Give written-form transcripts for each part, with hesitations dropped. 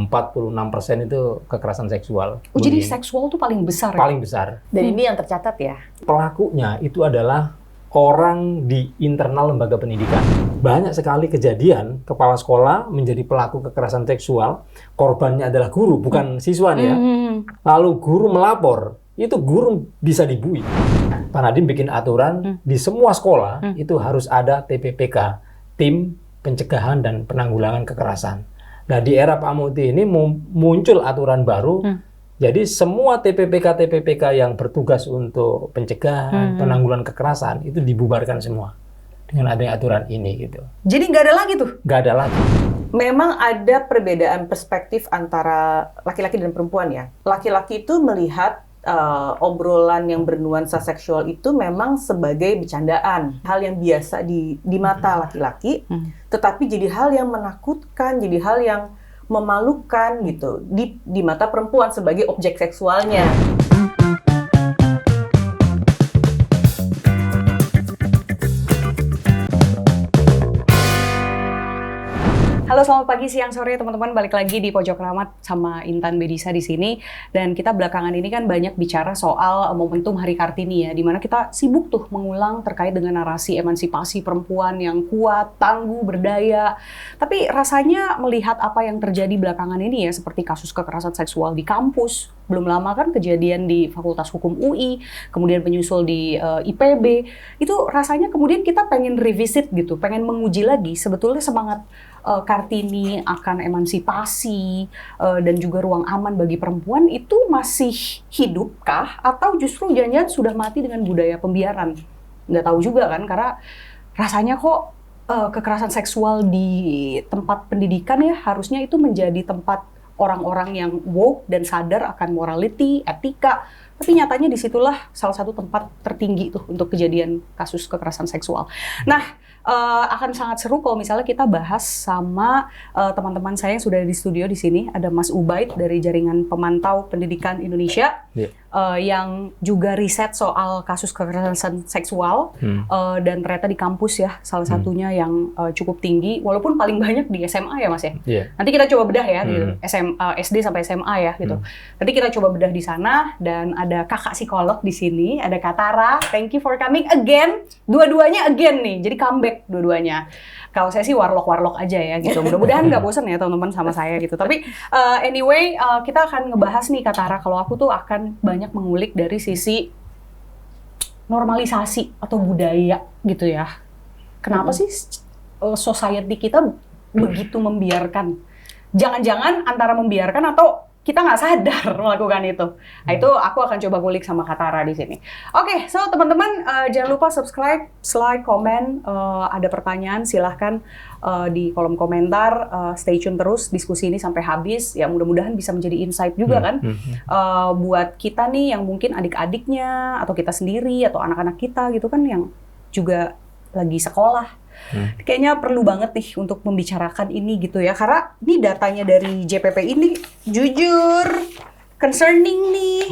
46% itu kekerasan seksual. Jadi seksual tuh paling besar. Paling besar. Dan ini yang tercatat ya. Pelakunya itu adalah orang di internal lembaga pendidikan. Banyak sekali kejadian kepala sekolah menjadi pelaku kekerasan seksual, korbannya adalah guru, bukan siswa nih ya. Lalu guru melapor, itu guru bisa dibui. Pak Nadiem bikin aturan di semua sekolah itu harus ada TPPK, Tim Pencegahan dan Penanggulangan Kekerasan. Nah di era Pak Muti ini muncul aturan baru. Jadi semua TPPK yang bertugas untuk pencegahan, penanggulangan kekerasan itu dibubarkan semua dengan adanya aturan ini gitu. Jadi nggak ada lagi tuh? Nggak ada lagi. Memang ada perbedaan perspektif antara laki-laki dan perempuan ya. Laki-laki itu melihat obrolan yang bernuansa seksual itu memang sebagai bercandaan, hal yang biasa di mata laki-laki, tetapi jadi hal yang menakutkan, jadi hal yang memalukan gitu di mata perempuan sebagai objek seksualnya. Halo, selamat pagi, siang, sore teman-teman. Balik lagi di Pojok Ramat sama Intan Bedisa di sini. Dan kita belakangan ini kan banyak bicara soal momentum Hari Kartini ya, di mana kita sibuk tuh mengulang terkait dengan narasi emansipasi perempuan yang kuat, tangguh, berdaya. Tapi rasanya melihat apa yang terjadi belakangan ini ya, seperti kasus kekerasan seksual di kampus. Belum lama kan kejadian di Fakultas Hukum UI, kemudian penyusul di IPB. Itu rasanya kemudian kita pengen revisit gitu, pengen menguji lagi sebetulnya semangat Kartini akan emansipasi dan juga ruang aman bagi perempuan itu masih hidupkah atau justru jangan-jangan sudah mati dengan budaya pembiaran? Nggak tahu juga kan, karena rasanya kok kekerasan seksual di tempat pendidikan ya harusnya itu menjadi tempat orang-orang yang woke dan sadar akan morality, etika. Tapi nyatanya disitulah salah satu tempat tertinggi tuh untuk kejadian kasus kekerasan seksual. Nah, akan sangat seru kalau misalnya kita bahas sama teman-teman saya yang sudah di studio di sini. Ada Mas Ubaid dari Jaringan Pemantau Pendidikan Indonesia, yang juga riset soal kasus kekerasan seksual dan ternyata di kampus ya salah satunya yang cukup tinggi, walaupun paling banyak di SMA ya Mas ya. Nanti kita coba bedah ya gitu, SD sampai SMA ya gitu. Nanti kita coba bedah di sana. Dan ada kakak psikolog di sini, ada Katara. Thank you for coming again. Dua-duanya again nih, jadi comeback dua-duanya. Kalau saya sih warlock aja ya gitu. Mudah-mudahan nggak bosan ya teman-teman sama saya gitu. Tapi anyway, kita akan ngebahas nih Katara. Kalau aku tuh akan banyak mengulik dari sisi normalisasi atau budaya gitu ya. Kenapa sih society kita begitu membiarkan? Jangan-jangan antara membiarkan atau kita nggak sadar melakukan itu. Nah, itu aku akan coba kulik sama Katara di sini. Oke, so teman-teman jangan lupa subscribe, like, komen. Ada pertanyaan silahkan di kolom komentar. Stay tune terus diskusi ini sampai habis. Ya mudah-mudahan bisa menjadi insight juga kan buat kita nih yang mungkin adik-adiknya atau kita sendiri atau anak-anak kita gitu kan yang juga lagi sekolah. Kayaknya perlu banget nih untuk membicarakan ini gitu ya, karena ini datanya dari JPP ini jujur concerning nih.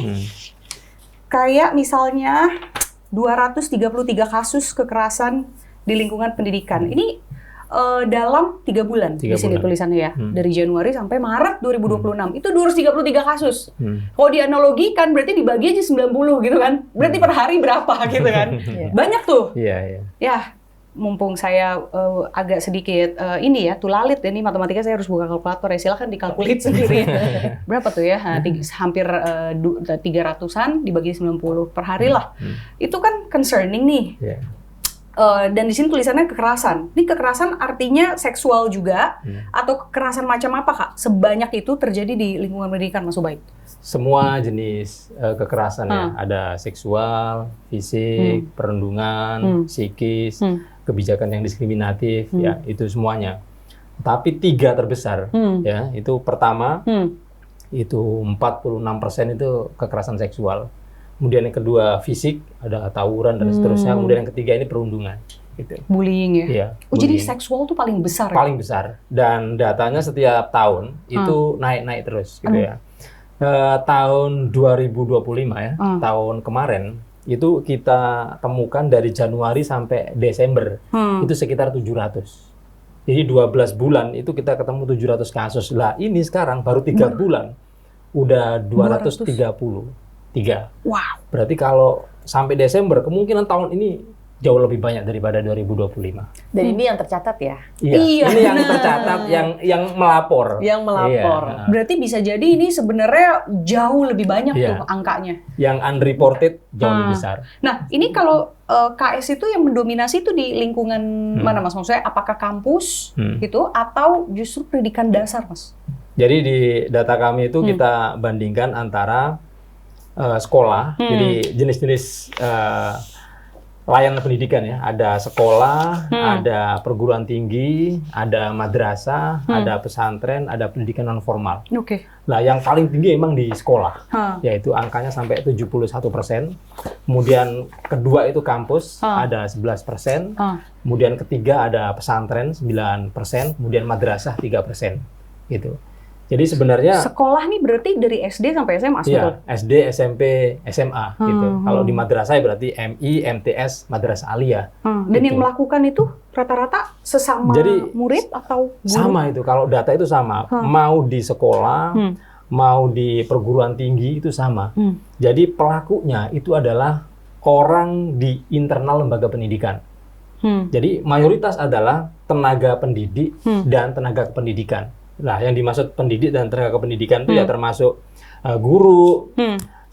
Kayak misalnya 233 kasus kekerasan di lingkungan pendidikan. Ini dalam 3 bulan di sini tulisannya ya. Dari Januari sampai Maret 2026. Itu 233 kasus. Kalau dianalogikan berarti dibagi aja 90 gitu kan. Berarti per hari berapa gitu kan. Banyak tuh. Ya, mumpung saya agak sedikit ini ya, tulalit ya, ini matematika saya harus buka kalkulator ya, silahkan dikalkulit sendiri. Berapa tuh ya? Hampir 300-an dibagi 90 per hari lah. Itu kan concerning nih. Dan di sini tulisannya kekerasan. Ini kekerasan artinya seksual juga atau kekerasan macam apa Kak? Sebanyak itu terjadi di lingkungan pendidikan Mas Ubaid? Semua jenis kekerasan ya. Ada seksual, fisik, perundungan, psikis, kebijakan yang diskriminatif, ya itu semuanya. Tapi 3 terbesar, ya itu pertama itu 46% itu kekerasan seksual. Kemudian yang kedua fisik, ada tawuran dan seterusnya. Kemudian yang ketiga ini perundungan. Gitu. Bullying ya? Iya. Jadi seksual tuh paling besar. Paling besar. Dan datanya setiap tahun itu naik-naik terus, gitu ya. Tahun 2025 ya, tahun kemarin itu kita temukan dari Januari sampai Desember itu sekitar 700 Jadi 12 bulan itu kita ketemu 700 kasus. Lah ini sekarang baru 3 bulan udah 233. Wow. Berarti kalau sampai Desember kemungkinan tahun ini jauh lebih banyak daripada 2025. Dan ini yang tercatat ya? Iya, ini yang benar. tercatat, yang melapor. Yang melapor. Iya. Berarti bisa jadi ini sebenarnya jauh lebih banyak Iya. tuh angkanya. Yang unreported jauh lebih besar. Nah, ini kalau KS itu yang mendominasi itu di lingkungan mana, Mas? Maksudnya apakah kampus gitu atau justru pendidikan dasar, Mas? Jadi di data kami itu kita bandingkan antara sekolah, jadi jenis-jenis layanan pendidikan ya. Ada sekolah, ada perguruan tinggi, ada madrasah, ada pesantren, ada pendidikan non formal. Oke. Nah, yang paling tinggi memang di sekolah, yaitu angkanya sampai 71%. Kemudian kedua itu kampus, ada 11%. Kemudian ketiga ada pesantren, 9%. Kemudian madrasah, 3%. Gitu. Jadi sebenarnya Sekolah nih berarti dari SD sampai SMA, betul? ya, SD, SMP, SMA gitu. Kalau di madrasah ya berarti MI, MTS, Madrasah Aliyah. Dan Gitu. yang melakukan itu rata-rata sesama Jadi, murid atau guru? Sama itu, kalau data itu sama. Mau di sekolah, mau di perguruan tinggi itu sama. Jadi pelakunya itu adalah orang di internal lembaga pendidikan. Jadi mayoritas adalah tenaga pendidik dan tenaga kependidikan. Nah, yang dimaksud pendidik dan tenaga kependidikan itu ya termasuk guru,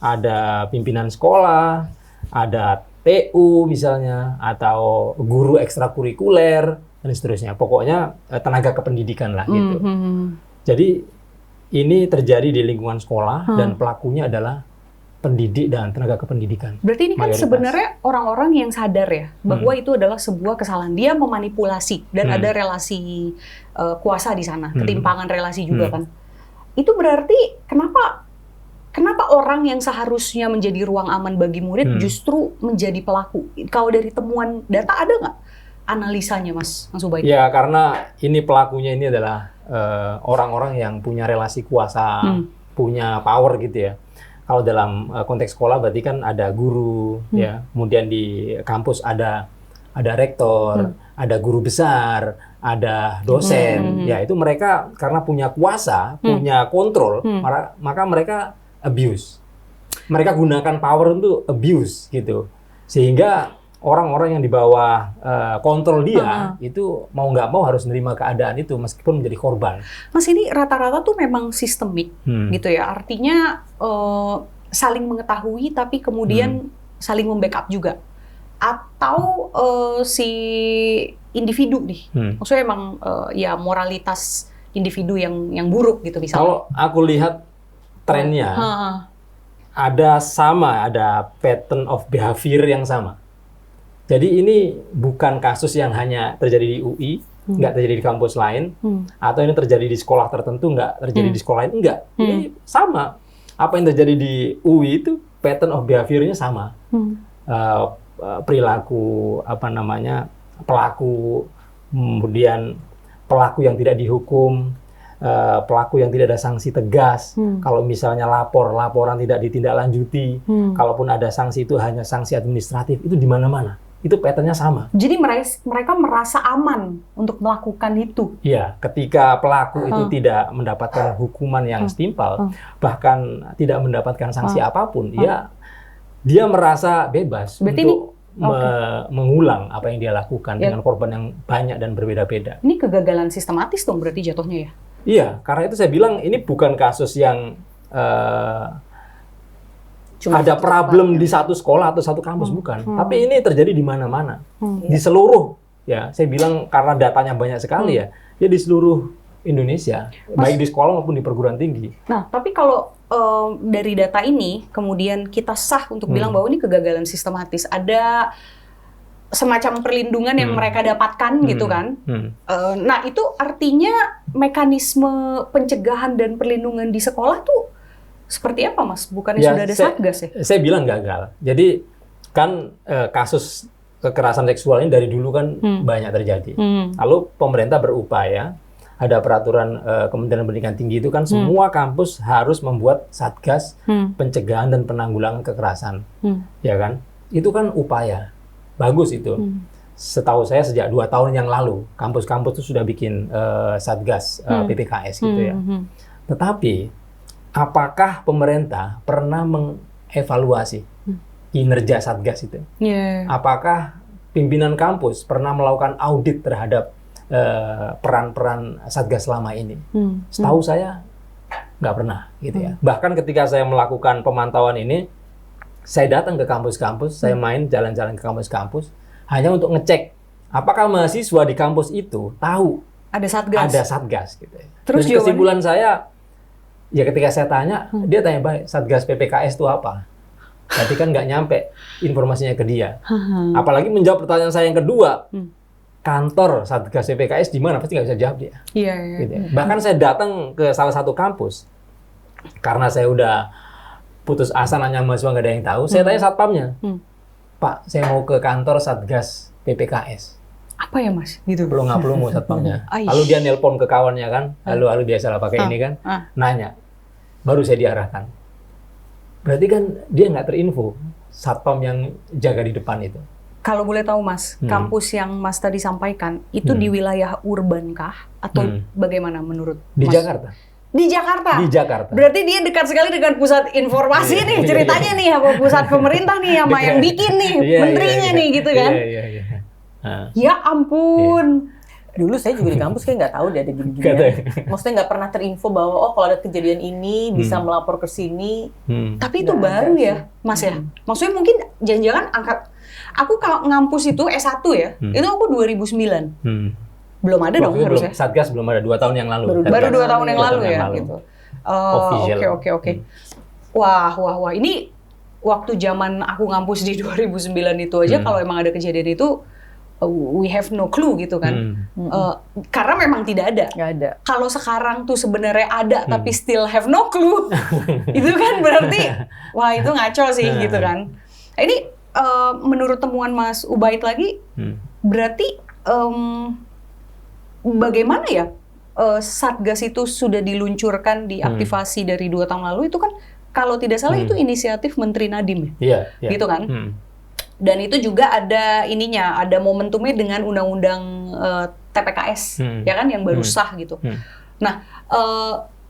ada pimpinan sekolah, ada TU misalnya, atau guru ekstrakurikuler, dan seterusnya. Pokoknya tenaga kependidikan lah gitu. Jadi ini terjadi di lingkungan sekolah dan pelakunya adalah pendidik dan tenaga kependidikan. Berarti ini kan Mayoritas. sebenarnya orang-orang yang sadar ya bahwa itu adalah sebuah kesalahan. Dia memanipulasi dan ada relasi kuasa di sana, ketimpangan relasi juga kan. Itu berarti kenapa orang yang seharusnya menjadi ruang aman bagi murid justru menjadi pelaku? Kalau dari temuan data ada nggak analisanya, Mas Ubaid? Ya, karena ini pelakunya ini adalah orang-orang yang punya relasi kuasa, punya power gitu ya. Kalau dalam konteks sekolah berarti kan ada guru, ya. Kemudian di kampus ada rektor, ada guru besar, ada dosen. Ya, itu mereka karena punya kuasa, punya kontrol, maka mereka abuse. Mereka gunakan power untuk abuse gitu. Sehingga orang-orang yang di bawah kontrol dia itu mau nggak mau harus menerima keadaan itu meskipun menjadi korban. Mas, ini rata-rata tuh memang sistemik gitu ya. Artinya saling mengetahui tapi kemudian saling membackup juga. Atau si individu nih. Maksudnya emang ya moralitas individu yang buruk gitu misalnya. Kalau aku lihat trennya ada pattern of behavior yang sama. Jadi ini bukan kasus yang hanya terjadi di UI, nggak terjadi di kampus lain, atau ini terjadi di sekolah tertentu, nggak terjadi di sekolah lain, enggak. Ini sama. Apa yang terjadi di UI itu pattern of behavior-nya sama. Perilaku, pelaku, kemudian pelaku yang tidak dihukum, pelaku yang tidak ada sanksi tegas. Kalau misalnya laporan tidak ditindaklanjuti, kalaupun ada sanksi itu hanya sanksi administratif, itu di mana-mana. Itu pattern-nya sama. Jadi mereka merasa aman untuk melakukan itu. Iya, ketika pelaku itu tidak mendapatkan hukuman yang setimpal, bahkan tidak mendapatkan sanksi apapun, ya dia merasa bebas untuk mengulang apa yang dia lakukan dengan korban yang banyak dan berbeda-beda. Ini kegagalan sistematis dong berarti jatuhnya ya? Iya, karena itu saya bilang ini bukan kasus yang cuma ada problem di satu sekolah atau satu kampus, bukan. Tapi ini terjadi di mana-mana, di seluruh, ya saya bilang karena datanya banyak sekali ya di seluruh Indonesia, baik di sekolah maupun di perguruan tinggi. Nah, tapi kalau dari data ini kemudian kita sah untuk bilang bahwa ini kegagalan sistematis, ada semacam perlindungan yang mereka dapatkan gitu kan. Nah, itu artinya mekanisme pencegahan dan perlindungan di sekolah tuh seperti apa, Mas? Bukannya sudah ada Satgas ya? Saya bilang gagal. Jadi kan kasus kekerasan seksual ini dari dulu kan banyak terjadi. Lalu pemerintah berupaya, ada peraturan Kementerian Pendidikan Tinggi itu kan semua kampus harus membuat Satgas pencegahan dan penanggulangan kekerasan. Ya kan? Itu kan upaya. Bagus itu. setahu saya sejak 2 tahun yang lalu, kampus-kampus itu sudah bikin Satgas PPKS gitu ya. Tetapi, apakah pemerintah pernah mengevaluasi kinerja Satgas itu? Apakah pimpinan kampus pernah melakukan audit terhadap peran-peran Satgas selama ini? Setahu saya nggak pernah gitu ya. Bahkan ketika saya melakukan pemantauan ini, saya datang ke kampus-kampus, saya main jalan-jalan ke kampus-kampus hanya untuk ngecek apakah mahasiswa di kampus itu tahu ada Satgas gitu ya. Terus Dan kesimpulan saya, ya ketika saya tanya, dia tanya baik, Satgas PPKS itu apa? Berarti kan nggak nyampe informasinya ke dia. Apalagi menjawab pertanyaan saya yang kedua, kantor Satgas PPKS di mana? Pasti nggak bisa jawab dia. Gitu ya. Bahkan saya datang ke salah satu kampus, karena saya udah putus asa nanya mahasiswa nggak ada yang tahu, saya tanya satpamnya, Pak, saya mau ke kantor Satgas PPKS. Apa ya Mas? Gitu. Belum mau satpamnya. Lalu dia nelpon ke kawannya kan, lalu biasalah pakai ini kan, nanya, baru saya diarahkan. Berarti kan dia nggak terinfo satpam yang jaga di depan itu. Kalau boleh tahu Mas, kampus yang Mas tadi sampaikan itu di wilayah urban kah atau bagaimana menurut Di Mas? Jakarta. Di Jakarta. Di Jakarta. Berarti dia dekat sekali dengan pusat informasi nih ceritanya nih, apa pusat pemerintah nih sama yang bikin nih, menterinya nih gitu kan? Ya ampun. Dulu saya juga di kampus kayak nggak tahu deh ada gini-gini. Maksudnya nggak pernah terinfo bahwa kalau ada kejadian ini bisa melapor ke sini. Tapi itu baru ya, Mas ya. Maksudnya mungkin jangan-jangan aku ngampus itu S1 ya, itu aku 2009. Belum ada dong harusnya. Satgas belum ada 2 tahun yang lalu. Baru 2 tahun yang lalu ya gitu. Oke. Wah. Ini waktu zaman aku ngampus di 2009 itu aja kalau emang ada kejadian itu we have no clue gitu kan. Karena memang tidak ada. Nggak ada. Kalau sekarang tuh sebenarnya ada tapi still have no clue. Itu kan berarti wah itu ngaco sih gitu kan. Ini menurut temuan Mas Ubaid lagi berarti bagaimana ya Satgas itu sudah diluncurkan, diaktifasi dari 2 tahun lalu, itu kan kalau tidak salah itu inisiatif Menteri Nadiem ya? Iya. Gitu kan? Dan itu juga ada ininya, ada momentumnya dengan Undang-Undang TPKS, ya kan, yang baru sah gitu. Nah,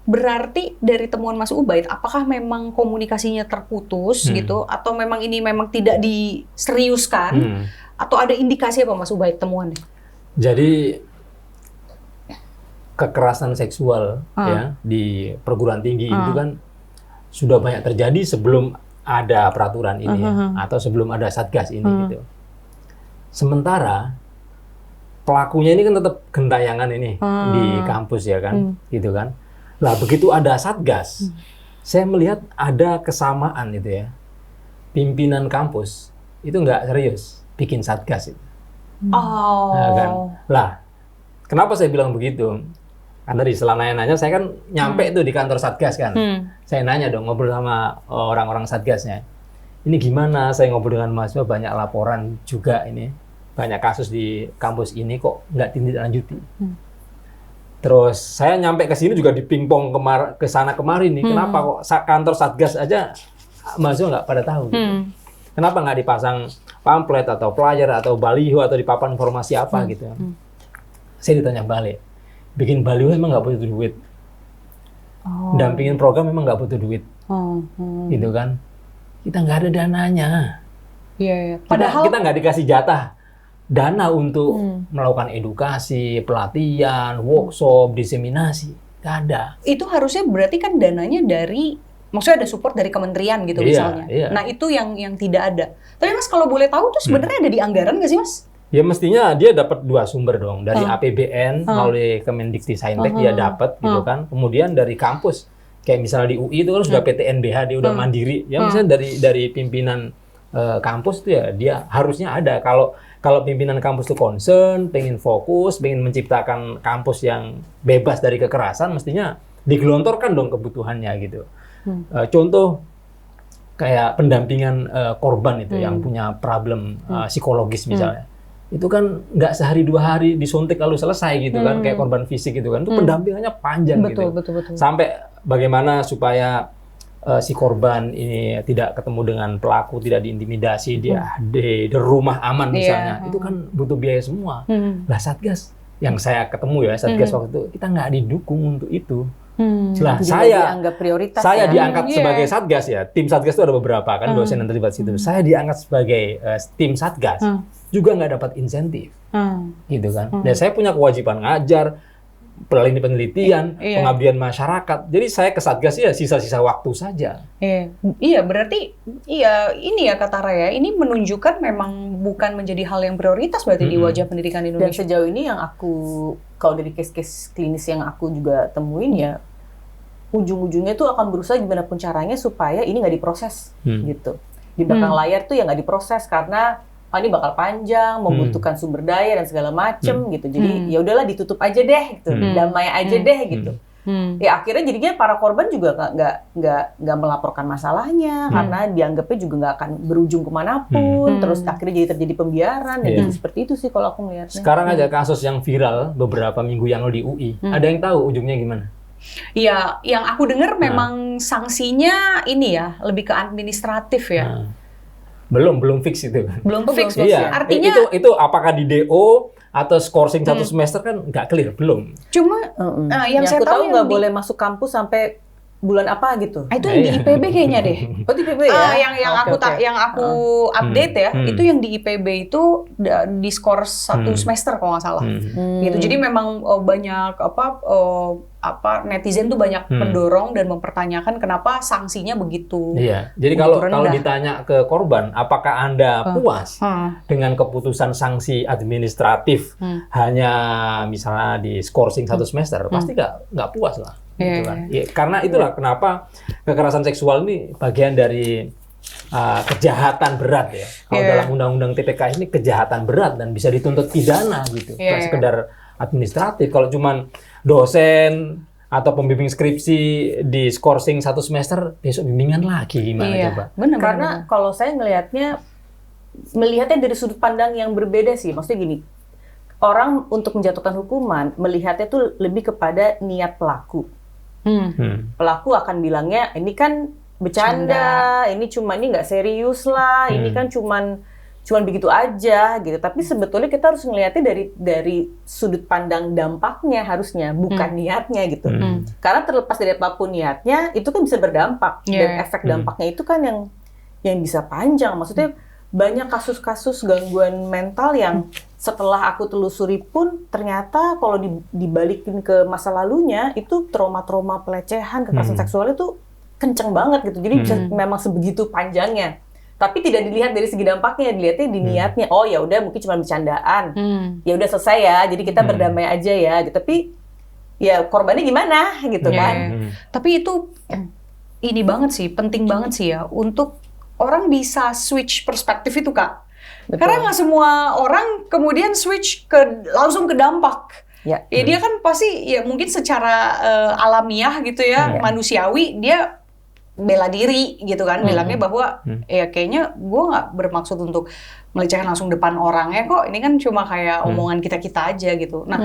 berarti dari temuan Mas Ubaid, apakah memang komunikasinya terputus gitu, atau memang ini memang tidak diseriuskan, atau ada indikasi apa Mas Ubaid temuannya? Jadi kekerasan seksual ya di perguruan tinggi itu kan sudah banyak terjadi sebelum ada peraturan ini ya, atau sebelum ada Satgas ini gitu. Sementara pelakunya ini kan tetap gentayangan ini di kampus ya kan, gitu kan. Lah begitu ada Satgas, saya melihat ada kesamaan itu ya. Pimpinan kampus itu nggak serius bikin Satgas itu. Nah, kan? Lah, kenapa saya bilang begitu? Kan tadi setelah nanya-nanya, saya kan nyampe tuh di kantor Satgas kan. Saya nanya dong, ngobrol sama orang-orang Satgasnya. Ini gimana, saya ngobrol dengan mahasiswa, banyak laporan juga ini. Banyak kasus di kampus ini kok nggak tindak-lanjuti. Terus saya nyampe ke sini juga dipingpong ke sana kemari nih. Kenapa kok kantor Satgas aja mahasiswa nggak pada tahu gitu. Kenapa nggak dipasang pamflet atau flyer atau baliho atau di papan informasi apa gitu. Saya ditanya balik. Bikin baliho emang nggak butuh duit. Dampingin program memang nggak butuh duit. Gitu kan. Kita nggak ada dananya. Iya. Padahal kita nggak dikasih jatah dana untuk melakukan edukasi, pelatihan, workshop, diseminasi. Nggak ada. Itu harusnya berarti kan dananya dari, maksudnya ada support dari kementerian gitu misalnya. Iya. Nah itu yang tidak ada. Tapi Mas kalau boleh tahu tuh sebenarnya ada di anggaran nggak sih Mas? Ya mestinya dia dapat 2 sumber dong, dari APBN melalui Kemendikti-Saintek dia dapat gitu kan. Kemudian dari kampus, kayak misalnya di UI itu kan sudah PTNBH, dia udah mandiri. Ya misalnya dari pimpinan kampus itu ya dia harusnya ada. Kalau pimpinan kampus itu concern, pengen fokus, pengen menciptakan kampus yang bebas dari kekerasan, mestinya digelontorkan dong kebutuhannya gitu. Contoh kayak pendampingan korban itu yang punya problem psikologis misalnya. Itu kan nggak sehari 2 hari disuntik lalu selesai gitu kan, kayak korban fisik gitu kan. Itu pendampingannya panjang gitu. Betul. Sampai bagaimana supaya si korban ini tidak ketemu dengan pelaku, tidak diintimidasi, dia di rumah aman misalnya, itu kan butuh biaya semua. Lah Satgas yang saya ketemu ya, Satgas waktu itu kita nggak didukung untuk itu. Nah, saya dianggap prioritas. Saya ya? diangkat sebagai Satgas ya. Tim Satgas itu ada beberapa kan dosen yang terlibat situ. Saya diangkat sebagai tim Satgas juga nggak dapat insentif, gitu kan. Dan saya punya kewajiban ngajar, penelitian, pengabdian masyarakat. Jadi saya ke Satgas ya sisa-sisa waktu saja. Iya, berarti ini ya kata Raya, ini menunjukkan memang bukan menjadi hal yang prioritas berarti di wajah pendidikan Dan Indonesia. sejauh ini yang kalau dari case-case klinis yang aku juga temuin ya, ujung-ujungnya tuh akan berusaha gimana pun caranya supaya ini nggak diproses gitu. Di belakang layar tuh ya nggak diproses karena ini bakal panjang, membutuhkan sumber daya dan segala macem gitu. Jadi ya udahlah ditutup aja deh gitu, damai aja deh gitu. Ya akhirnya jadinya para korban juga nggak melaporkan masalahnya karena dianggapnya juga nggak akan berujung kemanapun. Terus akhirnya jadi terjadi pembiaran dan jadi seperti itu sih kalau aku melihatnya. Sekarang aja kasus yang viral beberapa minggu yang lalu di UI, ada yang tahu ujungnya gimana? Iya, yang aku dengar memang sanksinya ini ya lebih ke administratif ya. Belum fix itu kan. Belum fix. Iya. Artinya itu apakah di DO atau skorsing satu semester kan nggak clear, belum. cuma yang saya aku tahu tahu nggak boleh masuk kampus sampai bulan apa gitu. itu yang di IPB kayaknya deh. Oh di PB ya? Yang aku update ya, itu yang di IPB itu di skor 1 semester kalau nggak salah. Gitu. Jadi memang banyak netizen tuh banyak mendorong dan mempertanyakan kenapa sanksinya begitu. Iya. Jadi kalau ditanya ke korban, apakah Anda puas dengan keputusan sanksi administratif hanya misalnya di skorsing 1 semester, pasti nggak puas lah. Gitu kan. Ya, karena itulah kenapa kekerasan seksual ini bagian dari kejahatan berat ya. Kalau dalam undang-undang TPK ini kejahatan berat dan bisa dituntut pidana gitu. Bukan sekedar administratif. Kalau cuman dosen atau pembimbing skripsi di skorsing 1 semester, besok bimbingan lagi gimana coba? Karena kalau saya melihatnya dari sudut pandang yang berbeda sih. Maksudnya gini, orang untuk menjatuhkan hukuman melihatnya tuh lebih kepada niat pelaku. Pelaku akan bilangnya ini kan bercanda, ini nggak serius lah, ini kan cuman begitu aja gitu. Tapi sebetulnya kita harus melihatnya dari sudut pandang dampaknya harusnya, bukan niatnya gitu. Karena terlepas dari apapun niatnya, itu kan bisa berdampak dan efek dampaknya itu kan yang bisa panjang. Maksudnya banyak kasus-kasus gangguan mental yang setelah aku telusuri pun ternyata kalau dibalikin ke masa lalunya itu trauma-trauma pelecehan, kekerasan seksual itu kenceng banget gitu. Jadi bisa memang sebegitu panjangnya. Tapi tidak dilihat dari segi dampaknya, dilihatnya di niatnya. Oh ya udah mungkin cuma bercandaan. Ya udah selesai ya. Jadi kita berdamai aja ya. Gitu. Tapi ya korbannya gimana gitu kan. Tapi itu ini banget sih, penting banget sih ya untuk orang bisa switch perspektif itu, Kak. Betul. Karena nggak semua orang kemudian switch langsung ke dampak. Ya dia kan pasti ya mungkin secara alamiah gitu ya, manusiawi dia bela diri gitu kan, bilangnya bahwa ya kayaknya gue nggak bermaksud untuk melecehkan langsung depan orangnya kok, ini kan cuma kayak omongan kita aja gitu. Nah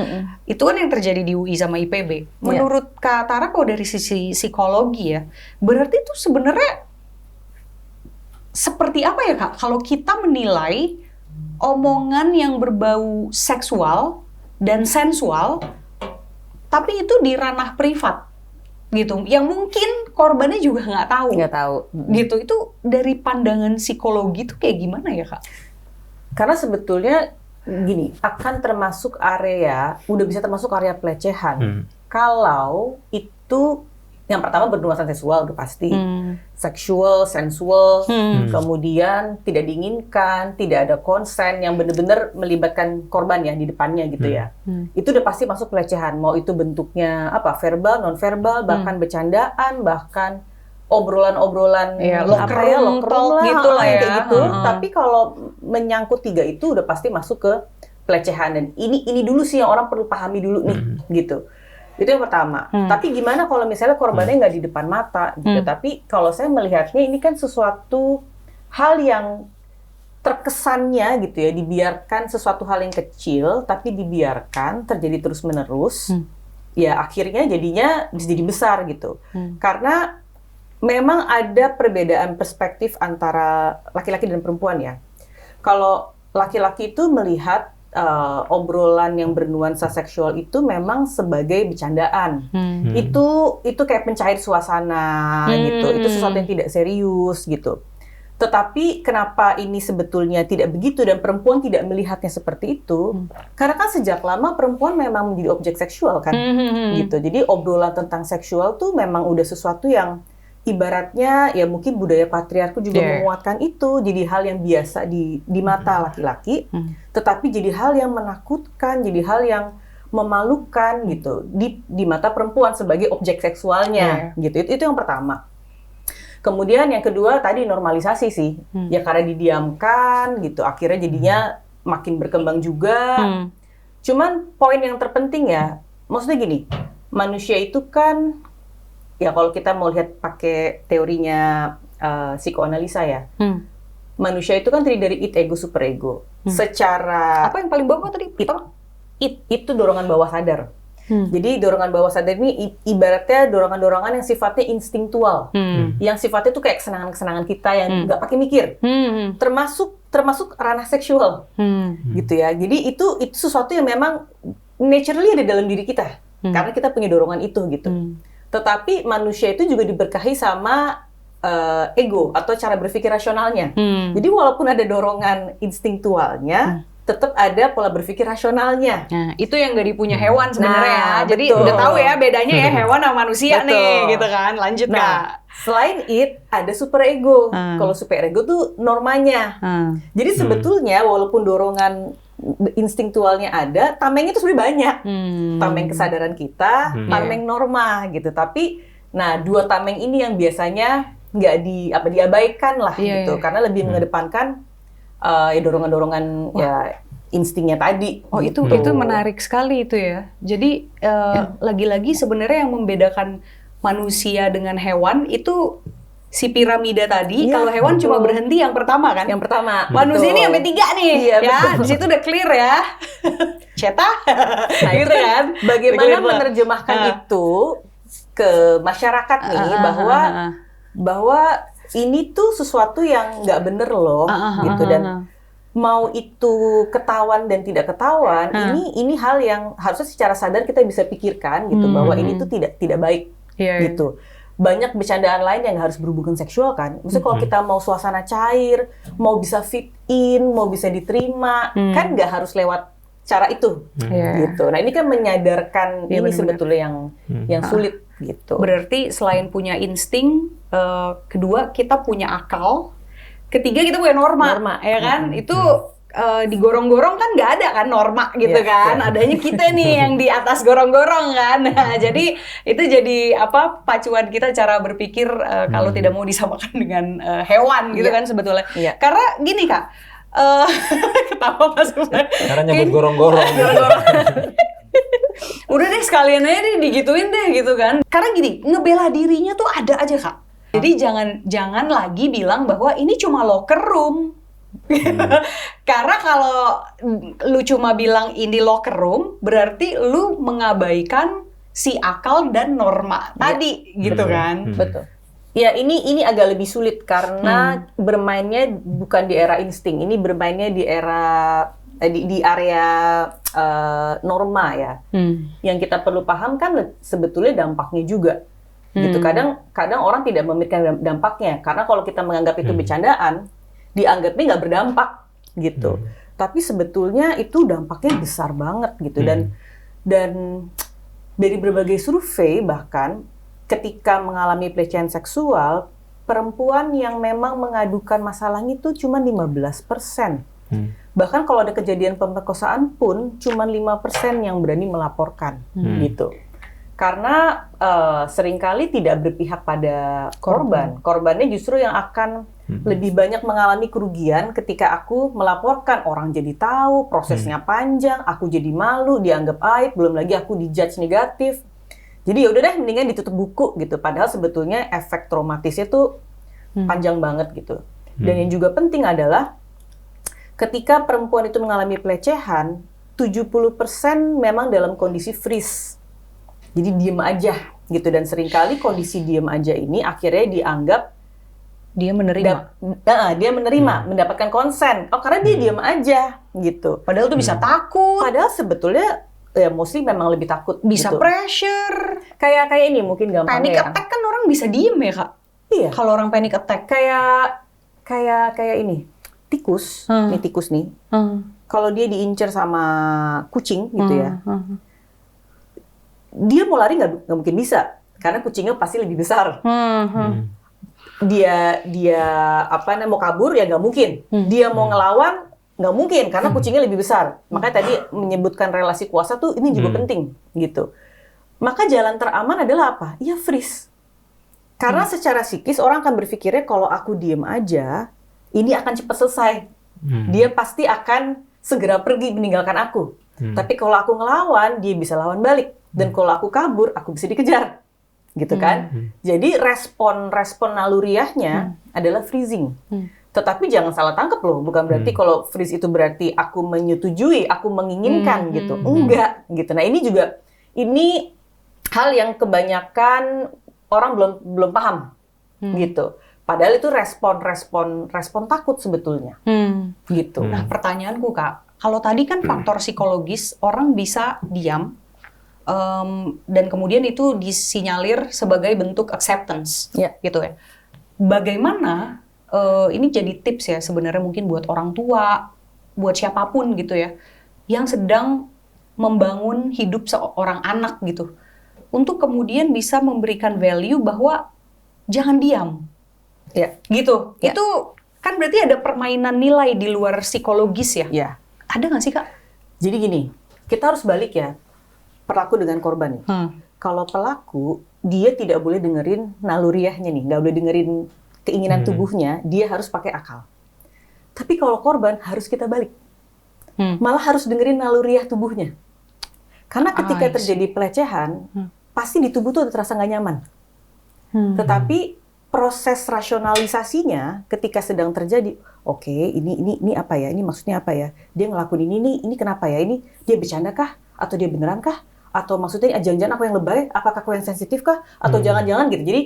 itu kan yang terjadi di UI sama IPB. Menurut Kak Tara kalau dari sisi psikologi ya, berarti itu sebenarnya seperti apa ya Kak kalau kita menilai omongan yang berbau seksual dan sensual tapi itu di ranah privat gitu, yang mungkin korbannya juga nggak tahu gitu. Itu dari pandangan psikologi itu kayak gimana ya Kak? Karena sebetulnya gini, akan termasuk udah bisa termasuk area pelecehan kalau itu yang pertama bernuansa seksual udah pasti, seksual, sensual, kemudian tidak diinginkan, tidak ada konsen yang benar-benar melibatkan korban ya di depannya gitu ya. Itu udah pasti masuk pelecehan, mau itu bentuknya apa, verbal, non verbal, bahkan bercandaan, bahkan obrolan-obrolan locker room lah, gitu lah ya. Kayak gitu. Tapi kalau menyangkut 3 itu udah pasti masuk ke pelecehan, dan ini dulu sih yang orang perlu pahami dulu nih gitu. Itu yang pertama. Tapi gimana kalau misalnya korbannya nggak di depan mata gitu. Tapi kalau saya melihatnya ini kan sesuatu hal yang terkesannya gitu ya, dibiarkan sesuatu hal yang kecil tapi dibiarkan terjadi terus-menerus. Ya akhirnya jadinya bisa jadi besar gitu. Karena memang ada perbedaan perspektif antara laki-laki dan perempuan ya. Kalau laki-laki itu melihat obrolan yang bernuansa seksual itu memang sebagai bercandaan. Itu kayak pencair suasana gitu. Itu sesuatu yang tidak serius gitu. Tetapi kenapa ini sebetulnya tidak begitu dan perempuan tidak melihatnya seperti itu? Karena kan sejak lama perempuan memang menjadi objek seksual kan, gitu. Jadi obrolan tentang seksual tuh memang udah sesuatu yang ibaratnya ya mungkin budaya patriarki juga menguatkan itu jadi hal yang biasa di mata laki-laki, tetapi jadi hal yang menakutkan, jadi hal yang memalukan gitu di mata perempuan sebagai objek seksualnya, gitu. Itu yang pertama. Kemudian yang kedua tadi normalisasi sih, ya karena didiamkan gitu, akhirnya jadinya makin berkembang juga. Cuman poin yang terpenting ya, maksudnya gini, manusia itu kan, ya kalau kita mau lihat pakai teorinya psikoanalisa ya, manusia itu kan terdiri dari id, ego, superego. Secara apa yang paling bawah tadi? Itu dorongan bawah sadar. Jadi dorongan bawah sadar ini ibaratnya dorongan-dorongan yang sifatnya instingtual, yang sifatnya tuh kayak kesenangan-kesenangan kita yang nggak pakai mikir, termasuk ranah seksual, gitu ya. Jadi itu sesuatu yang memang naturally ada dalam diri kita, karena kita punya dorongan itu gitu. Tetapi manusia itu juga diberkahi sama ego atau cara berpikir rasionalnya. Jadi walaupun ada dorongan instingtualnya, tetap ada pola berpikir rasionalnya. Nah, itu yang nggak dipunya hewan sebenarnya. Jadi betul. udah tahu ya bedanya ya hewan sama manusia Betul. nih, gitu kan. Lanjut Kak. Selain id, ada superego. Kalau superego tuh normanya. Jadi sebetulnya walaupun dorongan instingtualnya ada, tameng itu sebenarnya banyak. Tameng kesadaran kita, tameng norma gitu. Tapi, dua tameng ini yang biasanya nggak diabaikan lah gitu, karena lebih mengedepankan ya dorongan-dorongan ya instingnya tadi. Oh gitu. itu menarik sekali itu ya. Jadi lagi-lagi sebenarnya yang membedakan manusia dengan hewan itu si piramida tadi. Kalau hewan cuma berhenti yang pertama kan? Yang pertama. Manusia ini sampai 3 nih. Iya, ya, di situ udah clear ya. Cetak. Nah, gitu itu kan? bagaimana menerjemahkan itu ke masyarakat nih bahwa ini tuh sesuatu yang nggak bener loh, gitu. Dan mau itu ketahuan dan tidak ketahuan, ini hal yang harusnya secara sadar kita bisa pikirkan gitu, bahwa ini tuh tidak baik, gitu. Banyak bercandaan lain yang harus berhubungan seksual kan. Maksudnya kalau kita mau suasana cair, mau bisa fit in, mau bisa diterima, kan nggak harus lewat cara itu, gitu. Nah ini kan menyadarkan ini sebetulnya yang sulit, gitu. Berarti selain punya insting, kedua kita punya akal, ketiga kita punya norma. Ya kan? Itu digorong-gorong kan nggak ada kan norma gitu kan, adanya kita nih yang di atas gorong-gorong kan. Nah, jadi itu jadi pacuan kita cara berpikir kalau tidak mau disamakan dengan hewan gitu kan sebetulnya. Karena gini Kak, ketawa Mas Ufan. Karena nyebut gorong-gorong. Udah deh sekalian aja deh digituin deh gitu kan. Karena gini, ngebela dirinya tuh ada aja Kak. Jadi jangan lagi bilang bahwa ini cuma locker room. Karena kalau lu cuma bilang ini locker room, berarti lu mengabaikan si akal dan norma tadi gitu kan. Betul. Ya ini agak lebih sulit karena bermainnya bukan di era insting, ini bermainnya di era di area norma ya. Yang kita perlu paham kan sebetulnya dampaknya juga. Gitu. Kadang orang tidak memikirkan dampaknya karena kalau kita menganggap itu bercandaan, dianggapnya nggak berdampak gitu. Tapi sebetulnya itu dampaknya besar banget gitu. Dan dari berbagai survei bahkan ketika mengalami pelecehan seksual, perempuan yang memang mengadukan masalahnya itu cuma 15%. Bahkan kalau ada kejadian pemerkosaan pun cuma 5% yang berani melaporkan gitu. Karena seringkali tidak berpihak pada korban. Korbannya justru yang akan lebih banyak mengalami kerugian ketika aku melaporkan. Orang jadi tahu, prosesnya panjang, aku jadi malu, dianggap aib, belum lagi aku dijudge negatif. Jadi ya udah deh, mendingan ditutup buku gitu. Padahal sebetulnya efek traumatisnya tuh panjang banget gitu. Dan yang juga penting adalah ketika perempuan itu mengalami pelecehan, 70% memang dalam kondisi freeze. Jadi diem aja gitu. Dan seringkali kondisi diem aja ini akhirnya dianggap Dia menerima. dia menerima, mendapatkan konsen. Oh, karena dia diem aja gitu. Padahal tuh bisa takut, Padahal sebetulnya ya mostly memang lebih takut bisa gitu. pressure. Kayak ini mungkin gampangnya Panic ya. attack kan orang bisa diem ya, Kak? Iya. Kalau orang panic attack. Kayak ini. Tikus, nih tikus nih. Kalau dia diincer sama kucing gitu ya. Dia mau lari nggak mungkin bisa karena kucingnya pasti lebih besar. Dia mau kabur ya nggak mungkin. Dia mau ngelawan nggak mungkin karena kucingnya lebih besar. Makanya tadi menyebutkan relasi kuasa tuh ini juga penting gitu. Maka jalan teraman adalah apa? Ya freeze. Karena secara psikis orang akan berpikirnya kalau aku diem aja ini akan cepat selesai. Dia pasti akan segera pergi meninggalkan aku. Tapi kalau aku ngelawan dia bisa lawan balik. Dan kalau aku kabur aku bisa dikejar. Gitu kan? Jadi respon naluriahnya adalah freezing. Tetapi jangan salah tangkap loh, bukan berarti kalau freeze itu berarti aku menyetujui, aku menginginkan gitu. Enggak gitu. Nah, ini hal yang kebanyakan orang belum paham gitu. Padahal itu respon takut sebetulnya. Gitu. Nah, pertanyaanku, Kak, kalau tadi kan faktor psikologis orang bisa diam dan kemudian itu disinyalir sebagai bentuk acceptance, gitu ya. Bagaimana ini jadi tips ya sebenarnya mungkin buat orang tua, buat siapapun gitu ya, yang sedang membangun hidup seorang anak gitu, untuk kemudian bisa memberikan value bahwa jangan diam, gitu. Itu kan berarti ada permainan nilai di luar psikologis ya? Ada nggak sih, Kak? Jadi gini, kita harus balik ya. Pelaku dengan korban nih. Kalau pelaku, dia tidak boleh dengerin naluriahnya nih, nggak boleh dengerin keinginan tubuhnya, dia harus pakai akal. Tapi kalau korban, harus kita balik. Malah harus dengerin naluriah tubuhnya. Karena ketika terjadi pelecehan, pasti di tubuh tuh terasa nggak nyaman. Tetapi proses rasionalisasinya ketika sedang terjadi, oke, ini apa ya? Ini maksudnya apa ya? Dia ngelakuin ini kenapa ya? Ini dia bercanda kah? Atau dia beneran kah? Atau maksudnya jangan-jangan aku yang lebay? Apakah aku yang sensitif kah? Atau jangan-jangan gitu. Jadi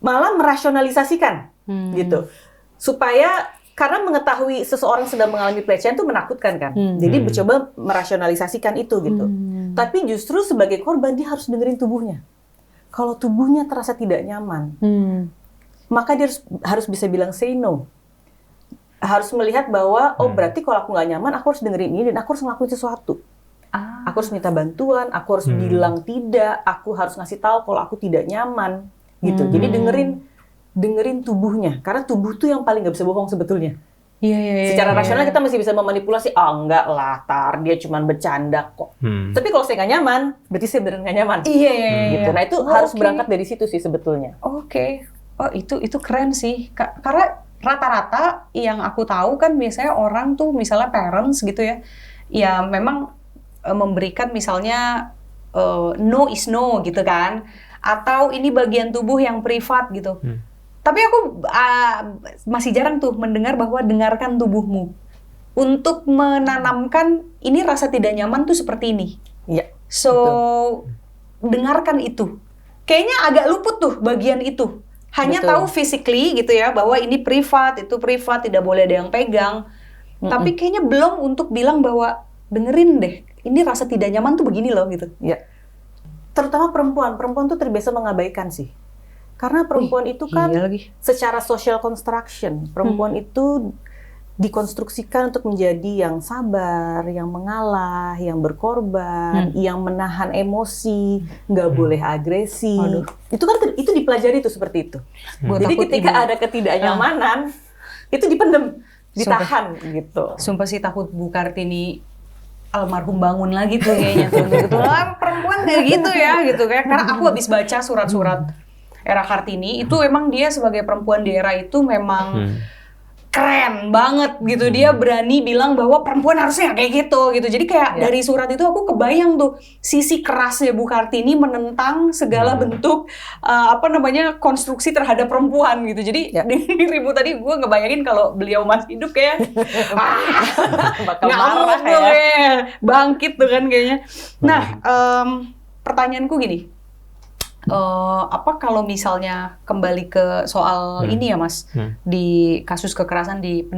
malah merasionalisasikan gitu. Supaya karena mengetahui seseorang sedang mengalami pelecehan itu menakutkan kan. Jadi mencoba merasionalisasikan itu gitu. Tapi justru sebagai korban dia harus dengerin tubuhnya. Kalau tubuhnya terasa tidak nyaman, maka dia harus bisa bilang say no. Harus melihat bahwa oh berarti kalau aku nggak nyaman aku harus dengerin ini dan aku harus ngelakuin sesuatu. Aku harus minta bantuan, aku harus bilang tidak, aku harus ngasih tahu kalau aku tidak nyaman gitu. Jadi dengerin tubuhnya, karena tubuh tuh yang paling nggak bisa bohong sebetulnya. Secara rasional kita masih bisa memanipulasi, enggak lah, dia cuma bercanda kok. Tapi kalau saya nggak nyaman, berarti saya beneran nggak nyaman. Gitu. Nah itu harus berangkat dari situ sih sebetulnya. Oh itu keren sih, karena rata-rata yang aku tahu kan biasanya orang tuh misalnya parents gitu ya, ya memang memberikan misalnya no is no gitu kan, atau ini bagian tubuh yang privat gitu. Tapi aku masih jarang tuh mendengar bahwa dengarkan tubuhmu untuk menanamkan ini rasa tidak nyaman tuh seperti ini. So dengarkan itu. Kayaknya agak luput tuh bagian itu. Hanya tahu physically gitu ya bahwa ini privat, itu privat, tidak boleh ada yang pegang. Tapi kayaknya belum untuk bilang bahwa dengerin deh. Ini rasa tidak nyaman tuh begini loh gitu. Terutama perempuan tuh terbiasa mengabaikan sih. Karena perempuan itu kan secara social construction, perempuan itu dikonstruksikan untuk menjadi yang sabar, yang mengalah, yang berkorban, yang menahan emosi, nggak boleh agresi. Itu kan itu dipelajari tuh seperti itu. Jadi ketika ada ketidaknyamanan, itu dipendem, ditahan gitu. Sumpah sih takut Bu Kartini almarhum bangun lagi tuh kayaknya tuh. Perempuan kayak gitu ya gitu kan. Karena aku habis baca surat-surat era Kartini itu emang dia sebagai perempuan di era itu memang keren banget gitu. Dia berani bilang bahwa perempuan harusnya kayak gitu. Jadi kayak dari surat itu aku kebayang tuh sisi kerasnya Bu Kartini menentang segala bentuk konstruksi terhadap perempuan gitu. Jadi dari Ibu tadi gue ngebayangin kalau beliau masih hidup kayak bakal marah ya. Bangkit tuh kan kayaknya. Nah, pertanyaanku gini. Kalau misalnya kembali ke soal ini ya Mas, di kasus kekerasan di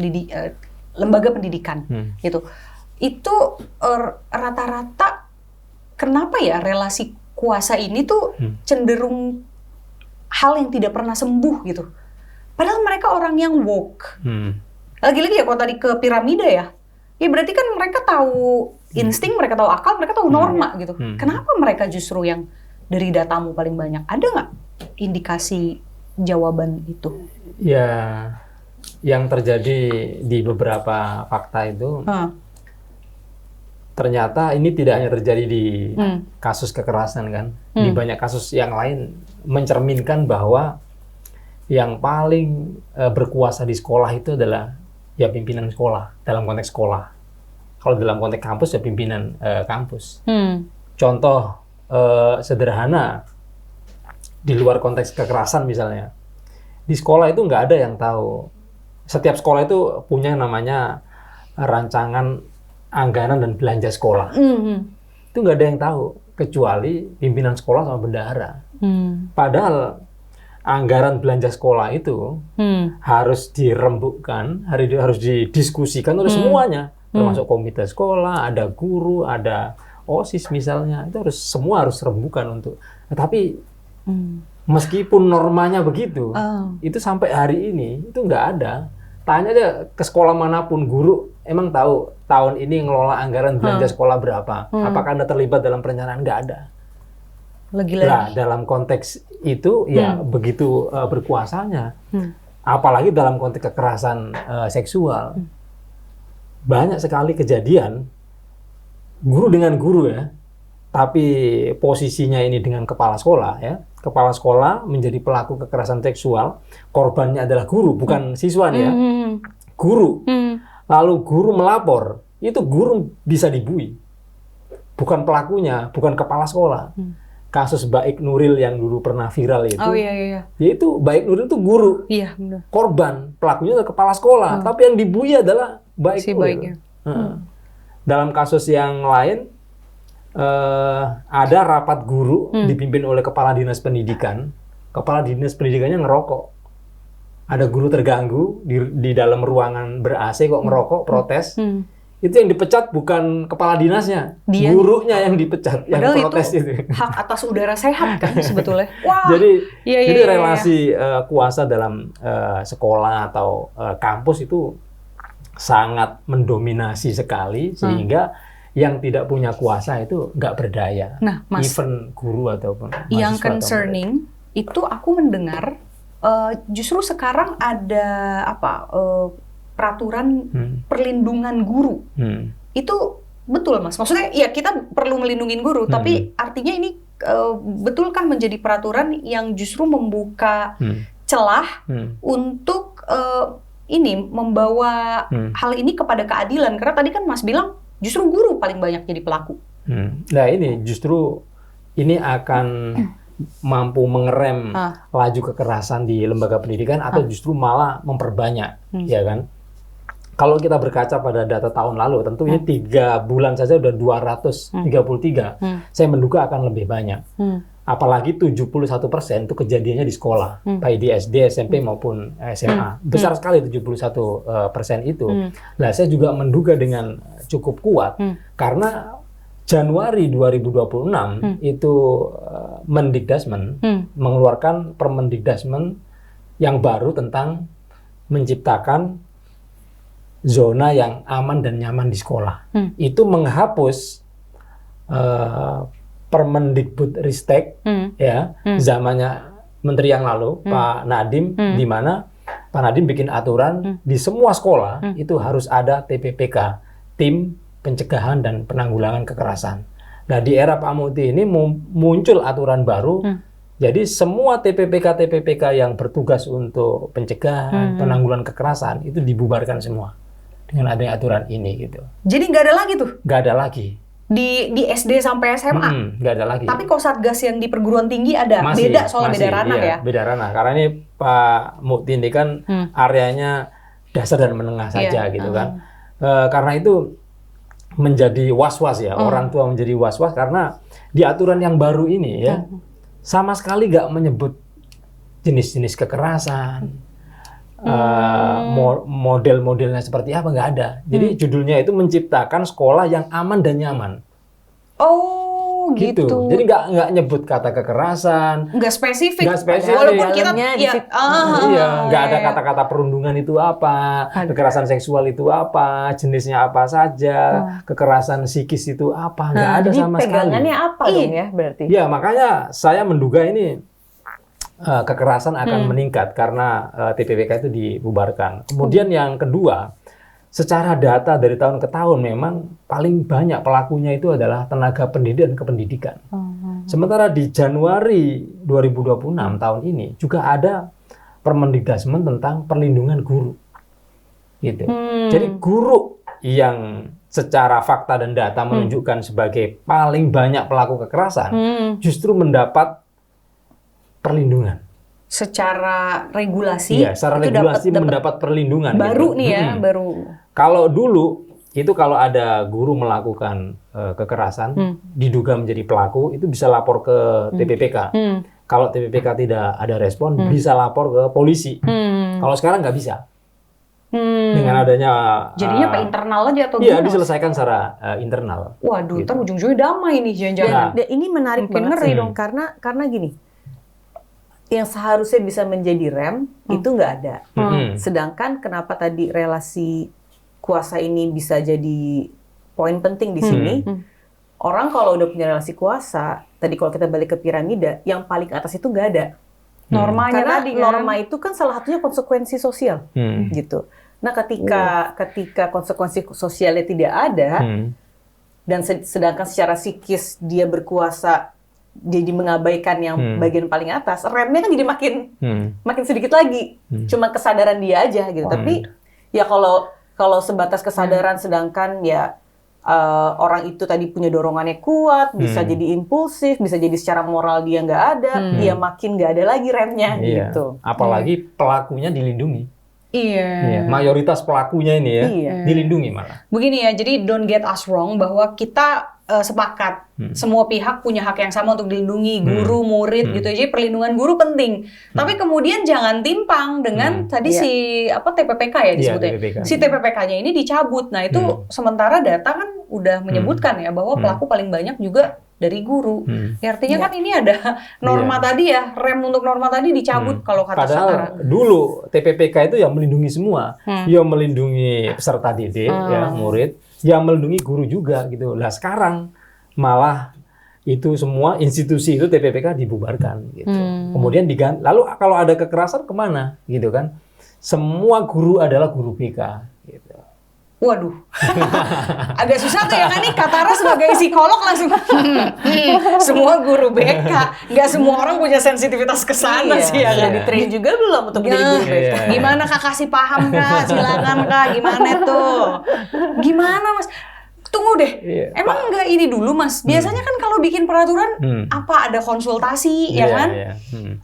lembaga pendidikan gitu, itu rata-rata kenapa ya relasi kuasa ini tuh cenderung hal yang tidak pernah sembuh gitu. Padahal mereka orang yang woke. Lagi-lagi ya kalau tadi ke piramida ya berarti kan mereka tahu insting, mereka tahu akal, mereka tahu norma gitu. Kenapa mereka justru yang dari datamu paling banyak? Ada nggak indikasi jawaban itu? Ya, yang terjadi di beberapa fakta itu ternyata ini tidak hanya terjadi di kasus kekerasan kan, di banyak kasus yang lain mencerminkan bahwa yang paling berkuasa di sekolah itu adalah ya pimpinan sekolah, dalam konteks sekolah. Kalau dalam konteks kampus ya pimpinan kampus. Contoh sederhana di luar konteks kekerasan misalnya, di sekolah itu nggak ada yang tahu. Setiap sekolah itu punya namanya rancangan anggaran dan belanja sekolah. Itu nggak ada yang tahu kecuali pimpinan sekolah sama bendahara. Padahal anggaran belanja sekolah itu harus dirembukkan, harus didiskusikan oleh semuanya, termasuk komite sekolah, ada guru, ada OSIS misalnya, itu semua harus rembukan untuk. Tapi meskipun normanya begitu, itu sampai hari ini itu nggak ada. Tanya aja ke sekolah manapun, guru emang tahu tahun ini ngelola anggaran belanja sekolah berapa? Apakah Anda terlibat dalam perencanaan? Nggak ada. Nah, dalam konteks itu ya begitu berkuasanya. Apalagi dalam konteks kekerasan seksual. Banyak sekali kejadian guru dengan guru ya, tapi posisinya ini dengan kepala sekolah ya. Kepala sekolah menjadi pelaku kekerasan seksual, korbannya adalah guru, bukan siswa nih ya. Guru. Lalu guru melapor, itu guru bisa dibui. Bukan pelakunya, bukan kepala sekolah. Kasus Baik Nuril yang dulu pernah viral itu. Oh iya. Yaitu Baik Nuril itu guru. Iya, benar. Korban, pelakunya adalah kepala sekolah, tapi yang dibui adalah Baik Nuril. Dalam kasus yang lain, ada rapat guru dipimpin oleh kepala dinas pendidikan. Kepala dinas pendidikannya ngerokok. Ada guru terganggu di dalam ruangan ber-AC kok ngerokok, protes. Itu yang dipecat bukan kepala dinasnya, gurunya yang dipecat, yang protes itu. Hak atas udara sehat kan sebetulnya. Wah. Jadi relasi kuasa dalam sekolah atau kampus itu sangat mendominasi sekali sehingga yang tidak punya kuasa itu nggak berdaya. Nah, Mas, even guru ataupun mahasiswa. Yang concerning itu aku mendengar justru sekarang ada peraturan perlindungan guru. Itu betul, Mas? Maksudnya ya kita perlu melindungi guru, tapi artinya ini betul kan menjadi peraturan yang justru membuka celah untuk membawa hal ini kepada keadilan. Karena tadi kan Mas bilang justru guru paling banyak jadi pelaku. Nah ini justru ini akan mampu mengerem laju kekerasan di lembaga pendidikan atau justru malah memperbanyak, ya kan? Kalau kita berkaca pada data tahun lalu, tentu ini 3 bulan saja udah 233. Saya menduga akan lebih banyak. Apalagi 71% itu kejadiannya di sekolah, baik di SD, SMP maupun SMA. Besar sekali 71% itu. Nah, saya juga menduga dengan cukup kuat karena Januari 2026 itu Mendikdasmen mengeluarkan Permendikdasmen yang baru tentang menciptakan zona yang aman dan nyaman di sekolah. Itu menghapus Permendikbudristek ya, zamannya menteri yang lalu Pak Nadiem, di mana Pak Nadiem bikin aturan di semua sekolah itu harus ada TPPK, tim pencegahan dan penanggulangan kekerasan. Nah, di era Pak Muti ini muncul aturan baru. Jadi semua TPPK yang bertugas untuk pencegahan, penanggulangan kekerasan itu dibubarkan semua dengan adanya aturan ini gitu. Jadi nggak ada lagi tuh? Nggak ada lagi. Di SD sampai SMA? Nggak ada lagi. Tapi kalau Satgas yang di perguruan tinggi ada? Beda beda ranah ya? Beda ranah. Karena ini Pak Muti ini kan areanya dasar dan menengah saja gitu kan. Karena itu menjadi was-was ya, orang tua menjadi was-was karena di aturan yang baru ini ya, sama sekali nggak menyebut jenis-jenis kekerasan, model-modelnya seperti apa, nggak ada. Jadi judulnya itu menciptakan sekolah yang aman dan nyaman. Oh, gitu. Jadi nggak nyebut kata kekerasan, Nggak spesifik. Nggak spesifik. Walaupun kita Dalamnya di ya, situ. iya, nggak ada iya. kata-kata perundungan itu apa, kekerasan seksual itu apa, jenisnya apa saja, kekerasan psikis itu apa, nggak ada Jadi sama sekali. pegangannya apa Iya. dong ya berarti? Ya, makanya saya menduga ini kekerasan akan meningkat karena TPPK itu dibubarkan. Kemudian yang kedua, secara data dari tahun ke tahun memang paling banyak pelakunya itu adalah tenaga pendidik dan kependidikan. Sementara di Januari 2026 tahun ini juga ada Permendikbudrismen tentang perlindungan guru. Gitu. Jadi guru yang secara fakta dan data menunjukkan sebagai paling banyak pelaku kekerasan justru mendapat perlindungan. Secara regulasi, Iya, secara itu regulasi dapat mendapat perlindungan. baru gitu. nih ya, baru. Kalau dulu itu kalau ada guru melakukan kekerasan diduga menjadi pelaku itu bisa lapor ke TPPK. Kalau TPPK tidak ada respon bisa lapor ke polisi. Kalau sekarang nggak bisa. Dengan adanya Jadinya apa internal aja atau iya gimana? diselesaikan secara internal. Waduh, Gitu. ntar ujung-ujungnya damai nih jangan-jangan. Dan ini menarik Makin banget ngeri sih dong karena gini, yang seharusnya bisa menjadi rem itu nggak ada. Sedangkan kenapa tadi relasi kuasa ini bisa jadi poin penting di sini? Orang kalau udah punya relasi kuasa, tadi kalau kita balik ke piramida, yang paling atas itu nggak ada. Normanya Karena tadi kan. norma itu kan salah satunya konsekuensi sosial, gitu. Nah, ketika konsekuensi sosialnya tidak ada, dan sedangkan secara psikis dia berkuasa jadi mengabaikan yang bagian paling atas, remnya kan jadi makin sedikit lagi. Cuma kesadaran dia aja gitu. Tapi ya kalau sebatas kesadaran, sedangkan ya orang itu tadi punya dorongannya kuat, bisa jadi impulsif, bisa jadi secara moral dia nggak ada, ya makin nggak ada lagi remnya Iya. gitu. Apalagi pelakunya dilindungi. Iya. Iya. Mayoritas pelakunya ini ya Iya. dilindungi malah. Begini ya, jadi don't get us wrong bahwa kita sepakat semua pihak punya hak yang sama untuk dilindungi guru, murid gitu. Jadi perlindungan guru penting. Tapi kemudian jangan timpang dengan tadi si TPPK ya disebutnya. TPPK. Si TPPK-nya ini dicabut. Nah, itu sementara data kan udah menyebutkan ya bahwa pelaku paling banyak juga dari guru. Ya, artinya kan ini ada norma tadi ya, rem untuk norma tadi dicabut kalau kata Padahal saudara. dulu TPPK itu yang melindungi semua, yang melindungi peserta didik, ya murid, yang melindungi guru juga gitu. Nah sekarang malah itu semua institusi itu TPPK dibubarkan gitu. Kemudian diganti. Lalu kalau ada kekerasan kemana gitu kan? Semua guru adalah guru BK. Gitu. Waduh, agak susah tuh ya kan nih Katara sebagai psikolog langsung semua guru BK, nggak semua orang punya sensitivitas ke sana sih ya kan. Di train juga belum untuk menjadi guru BK. Iya. Gimana kak, kasih paham kak, silakan kak, gimana tuh? Gimana mas? Tunggu deh, Iya, emang nggak ini dulu mas? Biasanya kan kalau bikin peraturan apa ada konsultasi ya Iya, kan? iya.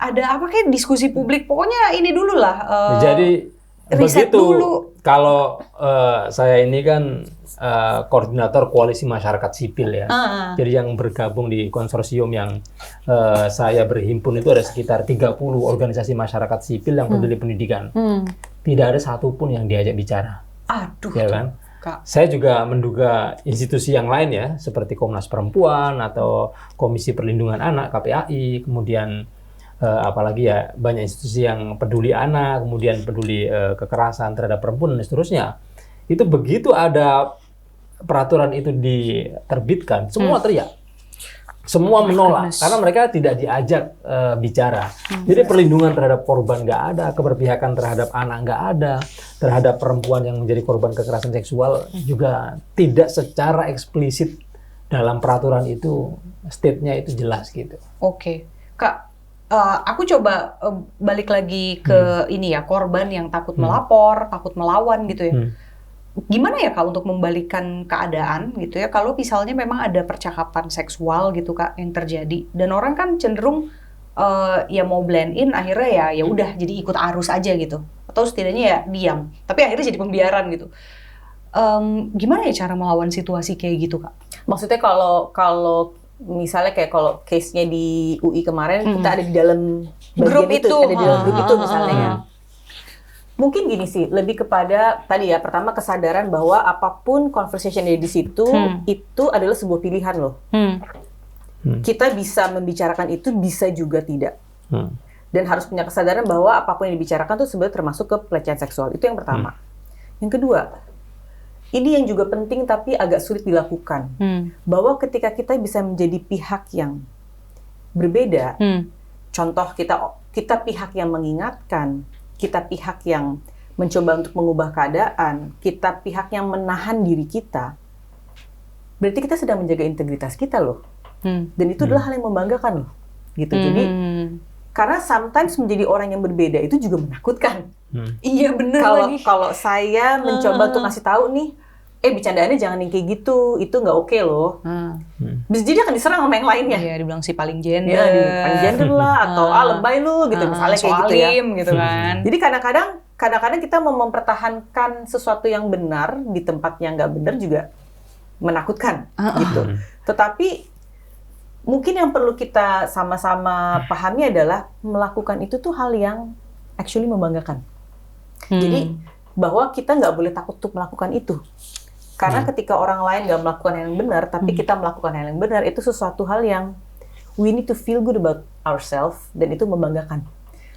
Ada apa kayak diskusi publik, pokoknya ini dulu lah. Jadi riset begitu. dulu. Kalau saya ini kan koordinator koalisi masyarakat sipil ya. Jadi yang bergabung di konsorsium yang saya berhimpun itu ada sekitar 30 organisasi masyarakat sipil yang peduli pendidikan. Tidak ada satupun yang diajak bicara. Aduh, Ya kan? Kak. Saya juga menduga institusi yang lain ya, seperti Komnas Perempuan atau Komisi Perlindungan Anak (KPAI), kemudian apalagi ya banyak institusi yang peduli anak, kemudian peduli kekerasan terhadap perempuan dan seterusnya. Itu begitu ada peraturan itu diterbitkan, semua teriak, semua menolak karena mereka tidak diajak bicara. Jadi perlindungan terhadap korban nggak ada, keberpihakan terhadap anak nggak ada, terhadap perempuan yang menjadi korban kekerasan seksual juga tidak secara eksplisit dalam peraturan itu, state-nya itu jelas gitu. Oke, Kak. Aku coba balik lagi ke ini ya, korban yang takut melapor, takut melawan gitu ya. Gimana ya Kak untuk membalikan keadaan gitu ya, kalau misalnya memang ada percakapan seksual gitu Kak yang terjadi dan orang kan cenderung ya mau blend in, akhirnya ya udah jadi ikut arus aja gitu, atau setidaknya ya diam, tapi akhirnya jadi pembiaran gitu. Gimana ya cara melawan situasi kayak gitu Kak? Maksudnya kalau Misalnya kayak kalau case-nya di UI kemarin, kita ada di dalam Grup bagian itu. ada di dalam grup itu misalnya ya. Hmm. Mungkin gini sih, lebih kepada tadi ya, pertama kesadaran bahwa apapun conversation yang di situ, itu adalah sebuah pilihan loh. Kita bisa membicarakan itu, bisa juga tidak. Dan harus punya kesadaran bahwa apapun yang dibicarakan itu sebenarnya termasuk ke pelecehan seksual. Itu yang pertama. Yang kedua, ini yang juga penting tapi agak sulit dilakukan. Bahwa ketika kita bisa menjadi pihak yang berbeda, contoh kita pihak yang mengingatkan, kita pihak yang mencoba untuk mengubah keadaan, kita pihak yang menahan diri kita, berarti kita sedang menjaga integritas kita loh. Dan itu adalah hal yang membanggakan loh. Gitu. Jadi karena sometimes menjadi orang yang berbeda itu juga menakutkan. Iya bener lagi. Kalau saya mencoba untuk ngasih tahu nih, bercandaannya jangan yang kayak gitu, itu nggak oke loh. Bisa jadi akan diserang sama yang lainnya. Iya, dibilang si paling gender. Ya, paling gender lah, atau lebay lu gitu, misalnya kayak gitu ya. gitu kan. Jadi kadang-kadang kita mau mempertahankan sesuatu yang benar di tempat yang nggak benar juga menakutkan gitu. Tetapi mungkin yang perlu kita sama-sama pahami adalah melakukan itu tuh hal yang actually membanggakan. Jadi bahwa kita nggak boleh takut untuk melakukan itu. Karena ketika orang lain nggak melakukan hal yang benar, tapi kita melakukan hal yang benar, itu sesuatu hal yang we need to feel good about ourselves, dan itu membanggakan.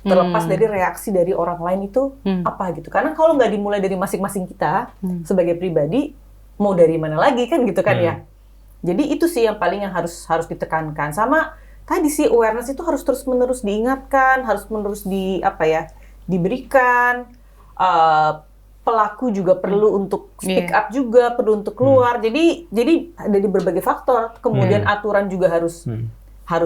Terlepas dari reaksi dari orang lain itu apa gitu. Karena kalau nggak dimulai dari masing-masing kita sebagai pribadi, mau dari mana lagi kan gitu kan ya. Jadi itu sih yang paling yang harus ditekankan. Sama tadi sih awareness itu harus terus-menerus diingatkan, harus menerus diberikan. Pelaku juga perlu untuk speak up juga, perlu untuk keluar. Jadi dari berbagai faktor. Kemudian aturan juga harus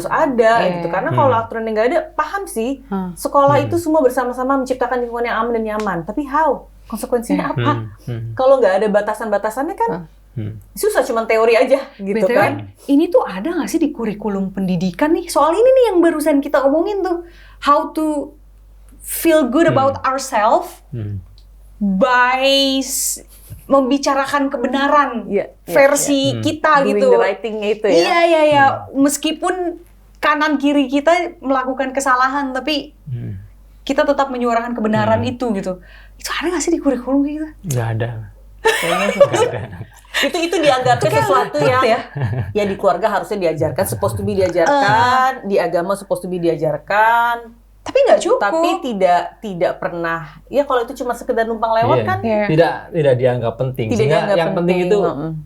ada gitu. Karena kalau aturan yang nggak ada, paham sih. Sekolah itu semua bersama-sama menciptakan lingkungan yang aman dan nyaman. Tapi how? Konsekuensinya apa? Kalau nggak ada batasan-batasannya kan susah, cuma teori aja gitu BTW, kan. ini tuh ada nggak sih di kurikulum pendidikan nih? Soal ini nih yang barusan kita omongin tuh. How to feel good about ourselves by membicarakan kebenaran versi kita Doing gitu. the right thing-nya itu ya. Iya. Meskipun kanan kiri kita melakukan kesalahan, tapi kita tetap menyuarakan kebenaran itu gitu. Itu ada nggak sih di kurikulum kayak gitu? Nggak ada. Nggak ada. Itu dianggapnya sesuatu yang ya di keluarga harusnya diajarkan, supposed to be diajarkan, di agama supposed to be diajarkan. Tapi nggak cukup. Tapi tidak pernah. Ya kalau itu cuma sekedar numpang lewat kan. Tidak dianggap penting. Tidak Sehingga dianggap yang penting penting. itu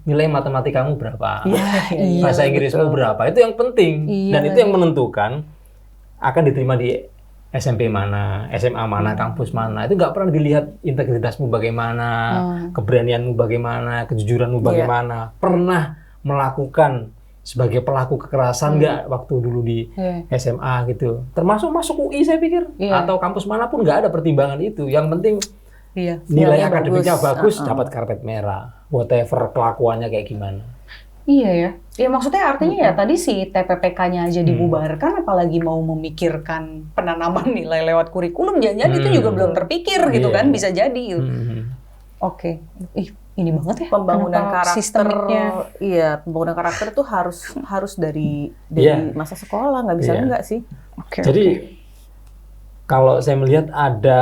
nilai matematikamu berapa, Iya, bahasa Inggrismu berapa. Itu yang penting. Dan itu yang menentukan akan diterima di SMP mana, SMA mana, kampus mana. Itu nggak pernah dilihat integritasmu bagaimana, keberanianmu bagaimana, kejujuranmu bagaimana. Pernah melakukan sebagai pelaku kekerasan nggak waktu dulu di SMA gitu. Termasuk masuk UI saya pikir. Atau kampus manapun nggak ada pertimbangan itu. Yang penting nilai akademiknya bagus, dapat karpet merah. Whatever kelakuannya kayak gimana. Iya ya. Ya maksudnya artinya ya tadi si TPPK-nya aja dibubarkan, apalagi mau memikirkan penanaman nilai lewat kurikulum, jangan-jangan itu juga belum terpikir gitu kan, bisa jadi gitu. Oke. Ini banget ya pembangunan karakter. Sistemiknya. Iya, pembangunan karakter itu harus dari masa sekolah, nggak bisa enggak sih. Jadi kalau saya melihat ada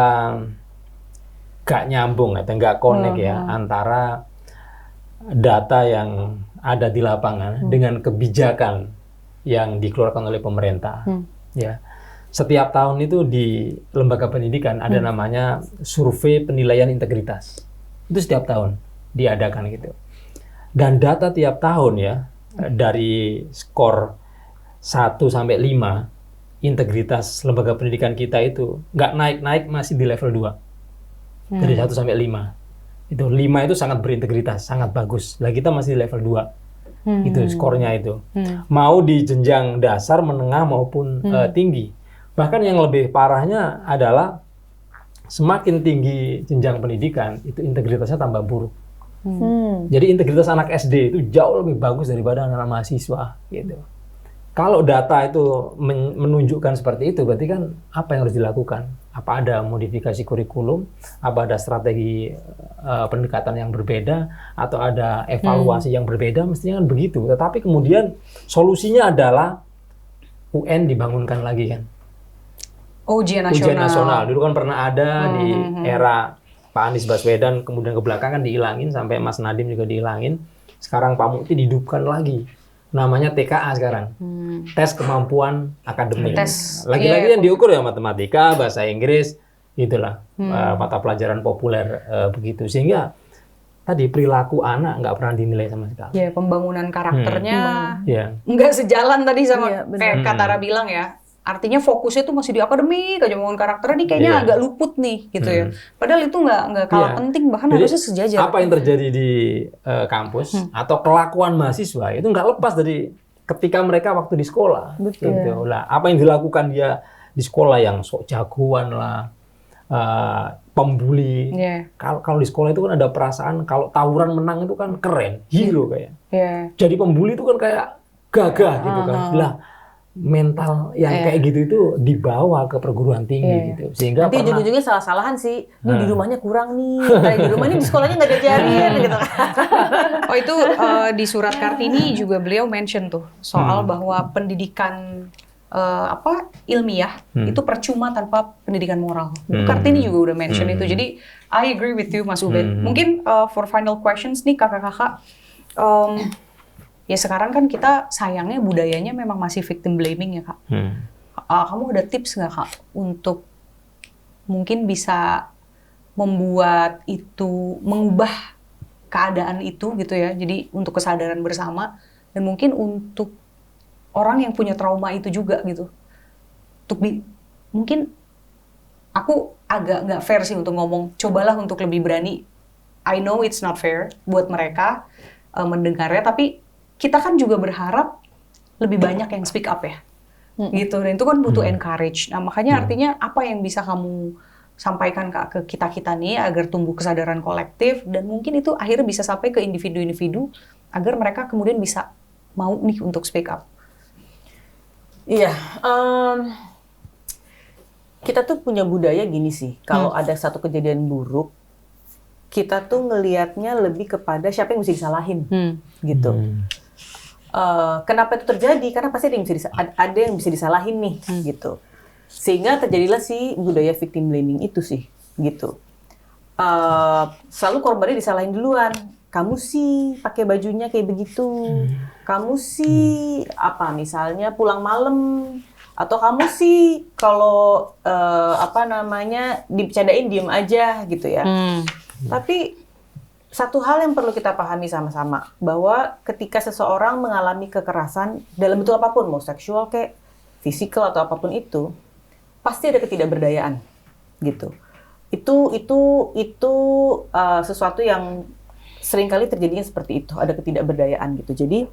nggak nyambung atau nggak connect ya antara data yang ada di lapangan dengan kebijakan yang dikeluarkan oleh pemerintah. Ya, setiap tahun itu di lembaga pendidikan ada namanya survei penilaian integritas. Itu setiap tahun diadakan gitu. Dan data tiap tahun ya, dari skor 1 sampai 5, integritas lembaga pendidikan kita itu nggak naik-naik, masih di level 2. Dari 1 sampai 5. Itu 5 itu sangat berintegritas, sangat bagus. Lah kita masih di level 2. Itu skornya itu. Mau di jenjang dasar, menengah maupun tinggi. Bahkan yang lebih parahnya adalah semakin tinggi jenjang pendidikan, itu integritasnya tambah buruk. Jadi integritas anak SD itu jauh lebih bagus daripada anak mahasiswa gitu. Kalau data itu menunjukkan seperti itu, berarti kan apa yang harus dilakukan? Apa ada modifikasi kurikulum, apa ada strategi pendekatan yang berbeda, atau ada evaluasi yang berbeda, mestinya kan begitu. Tetapi kemudian solusinya adalah UN dibangunkan lagi kan. Ujian Ujian nasional. nasional. Dulu kan pernah ada di era Pak Anies Baswedan, kemudian ke belakang kan dihilangin, sampai Mas Nadiem juga dihilangin. Sekarang Pak Mukti dihidupkan lagi. Namanya TKA sekarang. Tes kemampuan akademik. Lagi-lagi yang diukur ya matematika, bahasa Inggris, itulah mata pelajaran populer begitu. Sehingga tadi perilaku anak nggak pernah dinilai sama sekali. Ya, pembangunan karakternya nggak sejalan tadi sama kayak Kak Tara bilang ya. Artinya fokusnya tuh masih di akademik aja, membangun karakternya nih kayaknya agak luput nih gitu ya. Padahal itu nggak kalah penting, bahkan Jadi, harusnya sejajar. Apa yang terjadi di kampus atau kelakuan mahasiswa itu nggak lepas dari ketika mereka waktu di sekolah. Gitu. Lah, apa yang dilakukan dia di sekolah yang sok jagoan lah, pembuli. Kalau di sekolah itu kan ada perasaan kalau tawuran menang itu kan keren, hero kayak. Jadi pembuli itu kan kayak gagah gitu kan. Lah, mental yang kayak gitu itu dibawa ke perguruan tinggi gitu. Sehingga nanti ujung-ujungnya salah-salahan sih. Ini di rumahnya kurang nih. Kayak di rumah ini di sekolahnya nggak diajarin gitu. Oh itu di surat Kartini juga beliau mention tuh soal bahwa pendidikan ilmiah itu percuma tanpa pendidikan moral. Kartini juga udah mention itu. Jadi I agree with you Mas Ubed. Mungkin for final questions nih kakak-kakak. Ya sekarang kan kita sayangnya budayanya memang masih victim blaming ya Kak. Kamu ada tips nggak Kak untuk mungkin bisa membuat itu, mengubah keadaan itu gitu ya. Jadi untuk kesadaran bersama dan mungkin untuk orang yang punya trauma itu juga gitu. Mungkin aku agak nggak fair sih untuk ngomong, cobalah untuk lebih berani. I know it's not fair buat mereka mendengarnya, tapi kita kan juga berharap lebih banyak yang speak up ya, gitu. Dan itu kan butuh encourage. Nah makanya artinya apa yang bisa kamu sampaikan ke kita nih agar tumbuh kesadaran kolektif dan mungkin itu akhirnya bisa sampai ke individu-individu agar mereka kemudian bisa mau nih untuk speak up. Iya, kita tuh punya budaya gini sih. Kalau ada satu kejadian buruk, kita tuh ngelihatnya lebih kepada siapa yang mesti disalahin, gitu. Kenapa itu terjadi? Karena pasti ada yang bisa disalahin nih, gitu. Sehingga terjadilah si budaya victim blaming itu sih, gitu. Selalu korbannya disalahin duluan. Kamu sih pakai bajunya kayak begitu. Kamu sih misalnya pulang malam. Atau kamu sih kalau dibicarain diem aja gitu ya. Tapi satu hal yang perlu kita pahami sama-sama, bahwa ketika seseorang mengalami kekerasan dalam bentuk apapun, mau seksual kayak fisikal atau apapun itu, pasti ada ketidakberdayaan, gitu. Itu sesuatu yang seringkali terjadinya seperti itu, ada ketidakberdayaan gitu. Jadi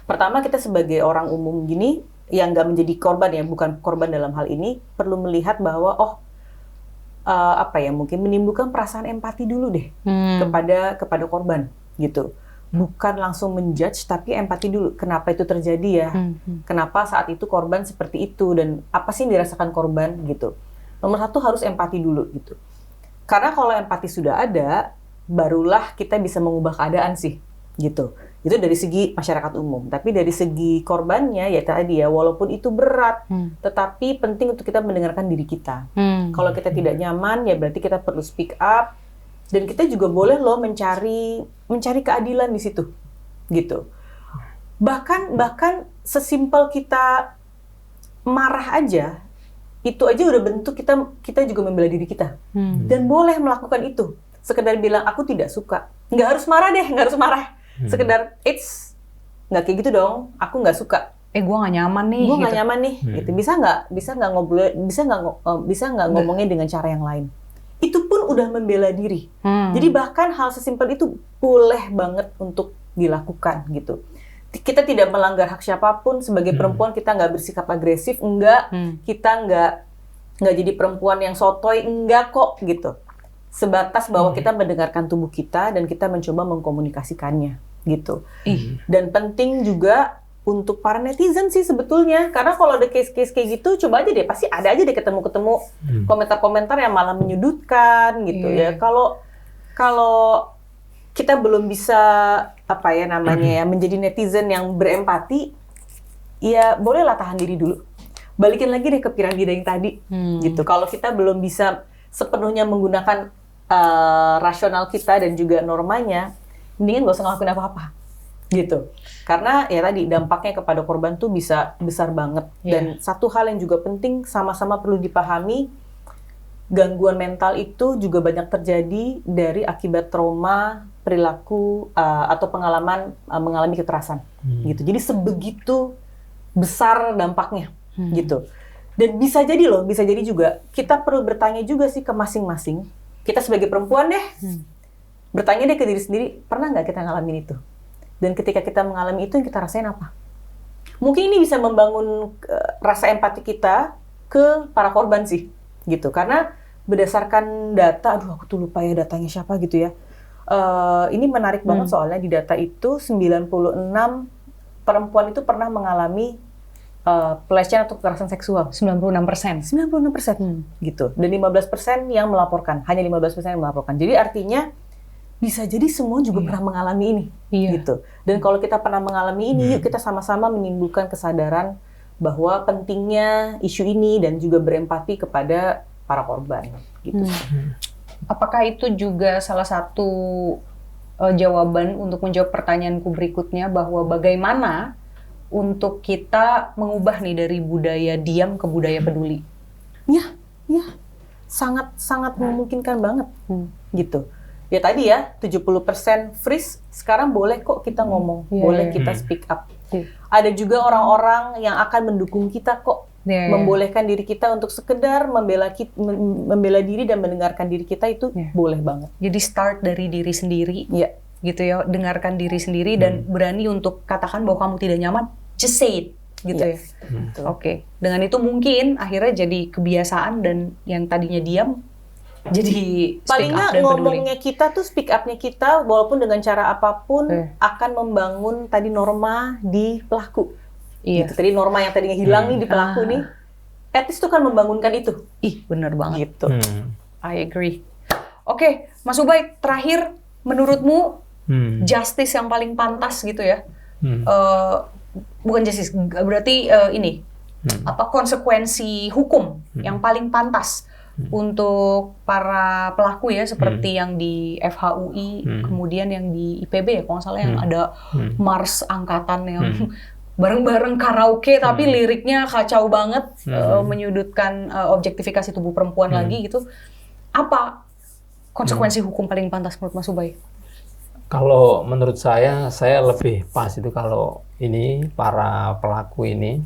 pertama kita sebagai orang umum gini yang nggak menjadi korban ya, bukan korban dalam hal ini, perlu melihat bahwa mungkin menimbulkan perasaan empati dulu deh kepada korban gitu. Bukan langsung menjudge tapi empati dulu. Kenapa itu terjadi ya? Kenapa saat itu korban seperti itu dan apa sih yang dirasakan korban gitu. Nomor satu harus empati dulu gitu. Karena kalau empati sudah ada, barulah kita bisa mengubah keadaan sih gitu. Itu dari segi masyarakat umum. Tapi dari segi korbannya ya tadi ya, walaupun itu berat, tetapi penting untuk kita mendengarkan diri kita. Kalau kita tidak nyaman ya berarti kita perlu speak up. Dan kita juga boleh loh mencari keadilan di situ, gitu. Bahkan sesimpel kita marah aja, itu aja udah bentuk kita juga membela diri kita. Dan boleh melakukan itu. Sekedar bilang aku tidak suka, nggak harus marah deh, nggak harus marah. Sekedar nggak kayak gitu dong, aku nggak suka. Gue nggak nyaman nih. Gue nggak nyaman nih, gitu. Bisa nggak ngobrol, bisa nggak ngomongnya dengan cara yang lain. Itu pun udah membela diri. Jadi bahkan hal sesimpel itu boleh banget untuk dilakukan gitu. Kita tidak melanggar hak siapapun. Sebagai perempuan kita nggak bersikap agresif, enggak. Kita nggak jadi perempuan yang sotoy, enggak kok gitu. Sebatas bahwa kita mendengarkan tubuh kita dan kita mencoba mengkomunikasikannya gitu. Dan penting juga untuk para netizen sih sebetulnya. Karena kalau ada case-case kayak gitu, coba aja deh, pasti ada aja deh ketemu-ketemu komentar-komentar yang malah menyudutkan gitu ya. Kalau kita belum bisa menjadi netizen yang berempati, ya bolehlah tahan diri dulu. Balikin lagi deh ke piramida yang tadi gitu. Kalau kita belum bisa sepenuhnya menggunakan rasional kita dan juga normanya, mendingan gak usah ngelakuin apa-apa gitu. Karena ya tadi dampaknya kepada korban tuh bisa besar banget. Dan satu hal yang juga penting sama-sama perlu dipahami, gangguan mental itu juga banyak terjadi dari akibat trauma, perilaku atau pengalaman mengalami kekerasan gitu. Jadi sebegitu besar dampaknya gitu. Dan bisa jadi juga kita perlu bertanya juga sih ke masing-masing. Kita sebagai perempuan deh, bertanya deh ke diri sendiri, pernah nggak kita ngalamin itu? Dan ketika kita mengalami itu, yang kita rasain apa? Mungkin ini bisa membangun rasa empati kita ke para korban sih, gitu. Karena berdasarkan data, aduh aku tuh lupa ya datanya siapa gitu ya. Ini menarik banget soalnya di data itu 96 perempuan itu pernah mengalami pelecehan atau kekerasan seksual. 96%. 96% gitu. Dan 15% yang melaporkan. Hanya 15% yang melaporkan. Jadi artinya bisa jadi semua juga pernah mengalami ini. Gitu. Dan kalau kita pernah mengalami ini, yuk kita sama-sama menimbulkan kesadaran bahwa pentingnya isu ini dan juga berempati kepada para korban. Gitu. Apakah itu juga salah satu jawaban untuk menjawab pertanyaanku berikutnya, bahwa bagaimana untuk kita mengubah nih dari budaya diam ke budaya peduli? Ya, sangat memungkinkan banget, gitu. Ya tadi ya, 70% freeze, sekarang boleh kok kita ngomong, boleh kita speak up. Ada juga orang-orang yang akan mendukung kita kok, membolehkan diri kita untuk sekedar membela diri dan mendengarkan diri kita, itu boleh banget. Jadi start dari diri sendiri, gitu ya, dengarkan diri sendiri dan berani untuk katakan bahwa kamu tidak nyaman, just say it, gitu ya. Oke. Dengan itu mungkin akhirnya jadi kebiasaan dan yang tadinya diam jadi paling nggak ngomongnya kita tuh, speak up-nya kita walaupun dengan cara apapun akan membangun tadi norma di pelaku. Gitu. Tadi norma yang tadinya hilang nih di pelaku nih, at least tuh kan membangunkan itu. Ih, bener banget. Gitu. I agree. Oke, Mas Ubay, terakhir menurutmu justice yang paling pantas gitu ya? Bukan justice, berarti ini apa konsekuensi hukum yang paling pantas untuk para pelaku ya, seperti yang di FHUI, kemudian yang di IPB ya, kalau nggak salah yang ada Mars Angkatan yang bareng-bareng karaoke tapi liriknya kacau banget, menyudutkan objektifikasi tubuh perempuan lagi gitu. Apa konsekuensi hukum paling pantas menurut Mas Ubay? Kalau menurut saya lebih pas itu kalau ini para pelaku ini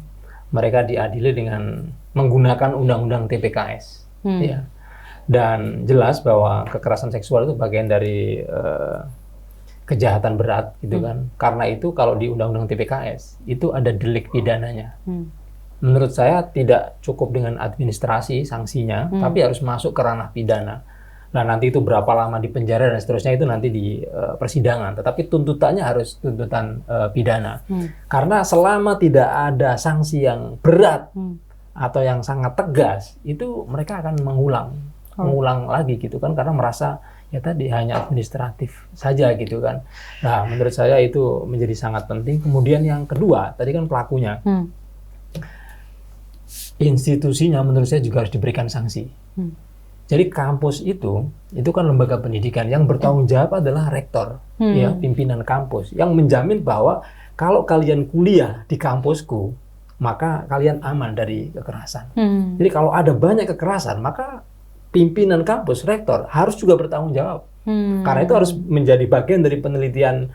mereka diadili dengan menggunakan undang-undang TPKS. Ya. Dan jelas bahwa kekerasan seksual itu bagian dari kejahatan berat gitu kan. Karena itu kalau di undang-undang TPKS itu ada delik pidananya. Menurut saya tidak cukup dengan administrasi sanksinya, tapi harus masuk ke ranah pidana. Nah, nanti itu berapa lama di penjara dan seterusnya itu nanti di persidangan. Tetapi tuntutannya harus tuntutan pidana. Karena selama tidak ada sanksi yang berat atau yang sangat tegas, itu mereka akan mengulang lagi gitu kan, karena merasa ya tadi hanya administratif saja gitu kan. Nah, menurut saya itu menjadi sangat penting. Kemudian yang kedua, tadi kan pelakunya. Institusinya menurut saya juga harus diberikan sanksi. Jadi kampus itu kan lembaga pendidikan, yang bertanggung jawab adalah rektor, ya, pimpinan kampus, yang menjamin bahwa kalau kalian kuliah di kampusku, maka kalian aman dari kekerasan. Jadi kalau ada banyak kekerasan, maka pimpinan kampus, rektor harus juga bertanggung jawab. Karena itu harus menjadi bagian dari penelitian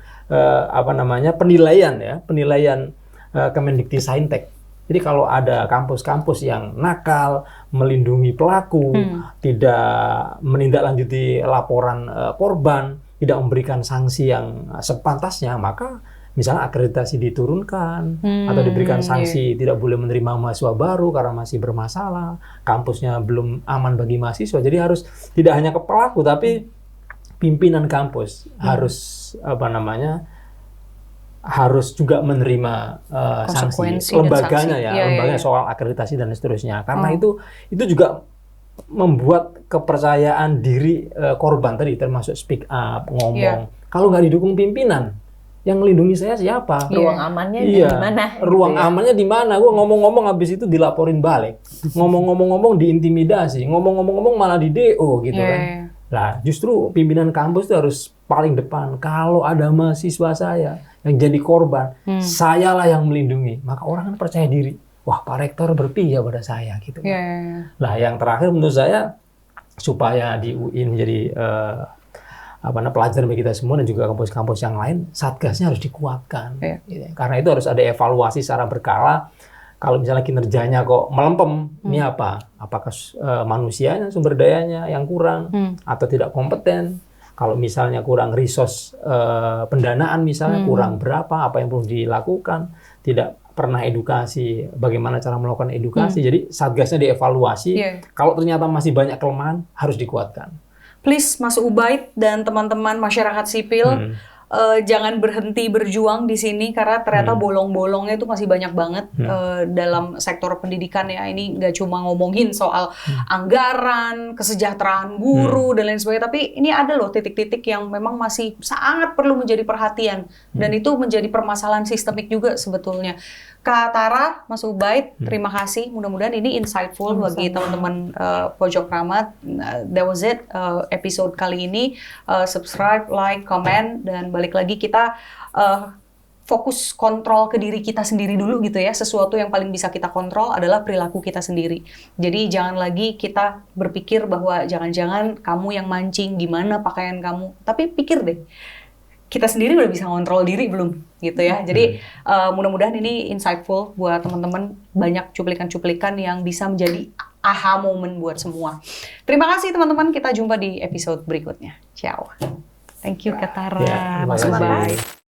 penilaian Kemendikti-Saintek. Jadi kalau ada kampus-kampus yang nakal, melindungi pelaku, tidak menindaklanjuti laporan korban, tidak memberikan sanksi yang sepantasnya, maka misalnya akreditasi diturunkan, atau diberikan sanksi tidak boleh menerima mahasiswa baru karena masih bermasalah, kampusnya belum aman bagi mahasiswa. Jadi harus tidak hanya ke pelaku, tapi pimpinan kampus harus harus juga menerima Konsekuensi sanksi dan lembaganya sanksi. ya, Iya, lembaganya iya. soal akreditasi dan seterusnya. Karena itu juga membuat kepercayaan diri korban tadi, termasuk speak up, ngomong. Kalau nggak didukung pimpinan, yang melindungi saya siapa? Ruang amannya Iya, di mana? ruang gitu ya. amannya di mana? Gue ngomong-ngomong habis itu dilaporin balik, ngomong-ngomong diintimidasi, ngomong-ngomong malah di DO gitu Iya, kan. iya. Nah, justru pimpinan kampus itu harus paling depan. Kalau ada mahasiswa saya yang jadi korban, sayalah yang melindungi. Maka orang kan percaya diri. Wah, Pak Rektor berpihak pada saya gitu. Iya, iya, iya. Nah, yang terakhir menurut saya supaya di UI menjadi pelajaran bagi kita semua dan juga kampus-kampus yang lain, satgasnya harus dikuatkan. Iya. Gitu. Karena itu harus ada evaluasi secara berkala. Kalau misalnya kinerjanya kok melempem, ini apa? Apakah manusianya, sumber dayanya yang kurang atau tidak kompeten? Kalau misalnya kurang resource pendanaan misalnya, kurang berapa, apa yang perlu dilakukan, tidak pernah edukasi, bagaimana cara melakukan edukasi. Jadi satgasnya dievaluasi. Iya. Kalau ternyata masih banyak kelemahan, harus dikuatkan. Please, Mas Ubaid dan teman-teman masyarakat sipil, jangan berhenti berjuang di sini karena ternyata bolong-bolongnya itu masih banyak banget dalam sektor pendidikan ya. Ini nggak cuma ngomongin soal anggaran, kesejahteraan guru dan lain sebagainya, tapi ini ada loh titik-titik yang memang masih sangat perlu menjadi perhatian dan itu menjadi permasalahan sistemik juga sebetulnya. Kak Tara, Mas Ubaid, terima kasih. Mudah-mudahan ini insightful bagi teman-teman Pojok Ramat. That was it episode kali ini. Subscribe, like, comment, dan balik lagi kita fokus kontrol ke diri kita sendiri dulu gitu ya. Sesuatu yang paling bisa kita kontrol adalah perilaku kita sendiri. Jadi jangan lagi kita berpikir bahwa jangan-jangan kamu yang mancing, gimana pakaian kamu. Tapi pikir deh, kita sendiri udah bisa ngontrol diri belum gitu ya. Jadi mudah-mudahan ini insightful buat teman-teman, banyak cuplikan-cuplikan yang bisa menjadi aha moment buat semua. Terima kasih teman-teman, kita jumpa di episode berikutnya. Ciao. Thank you Kak Tara, Ya, terima Mas kasih. Ubaid.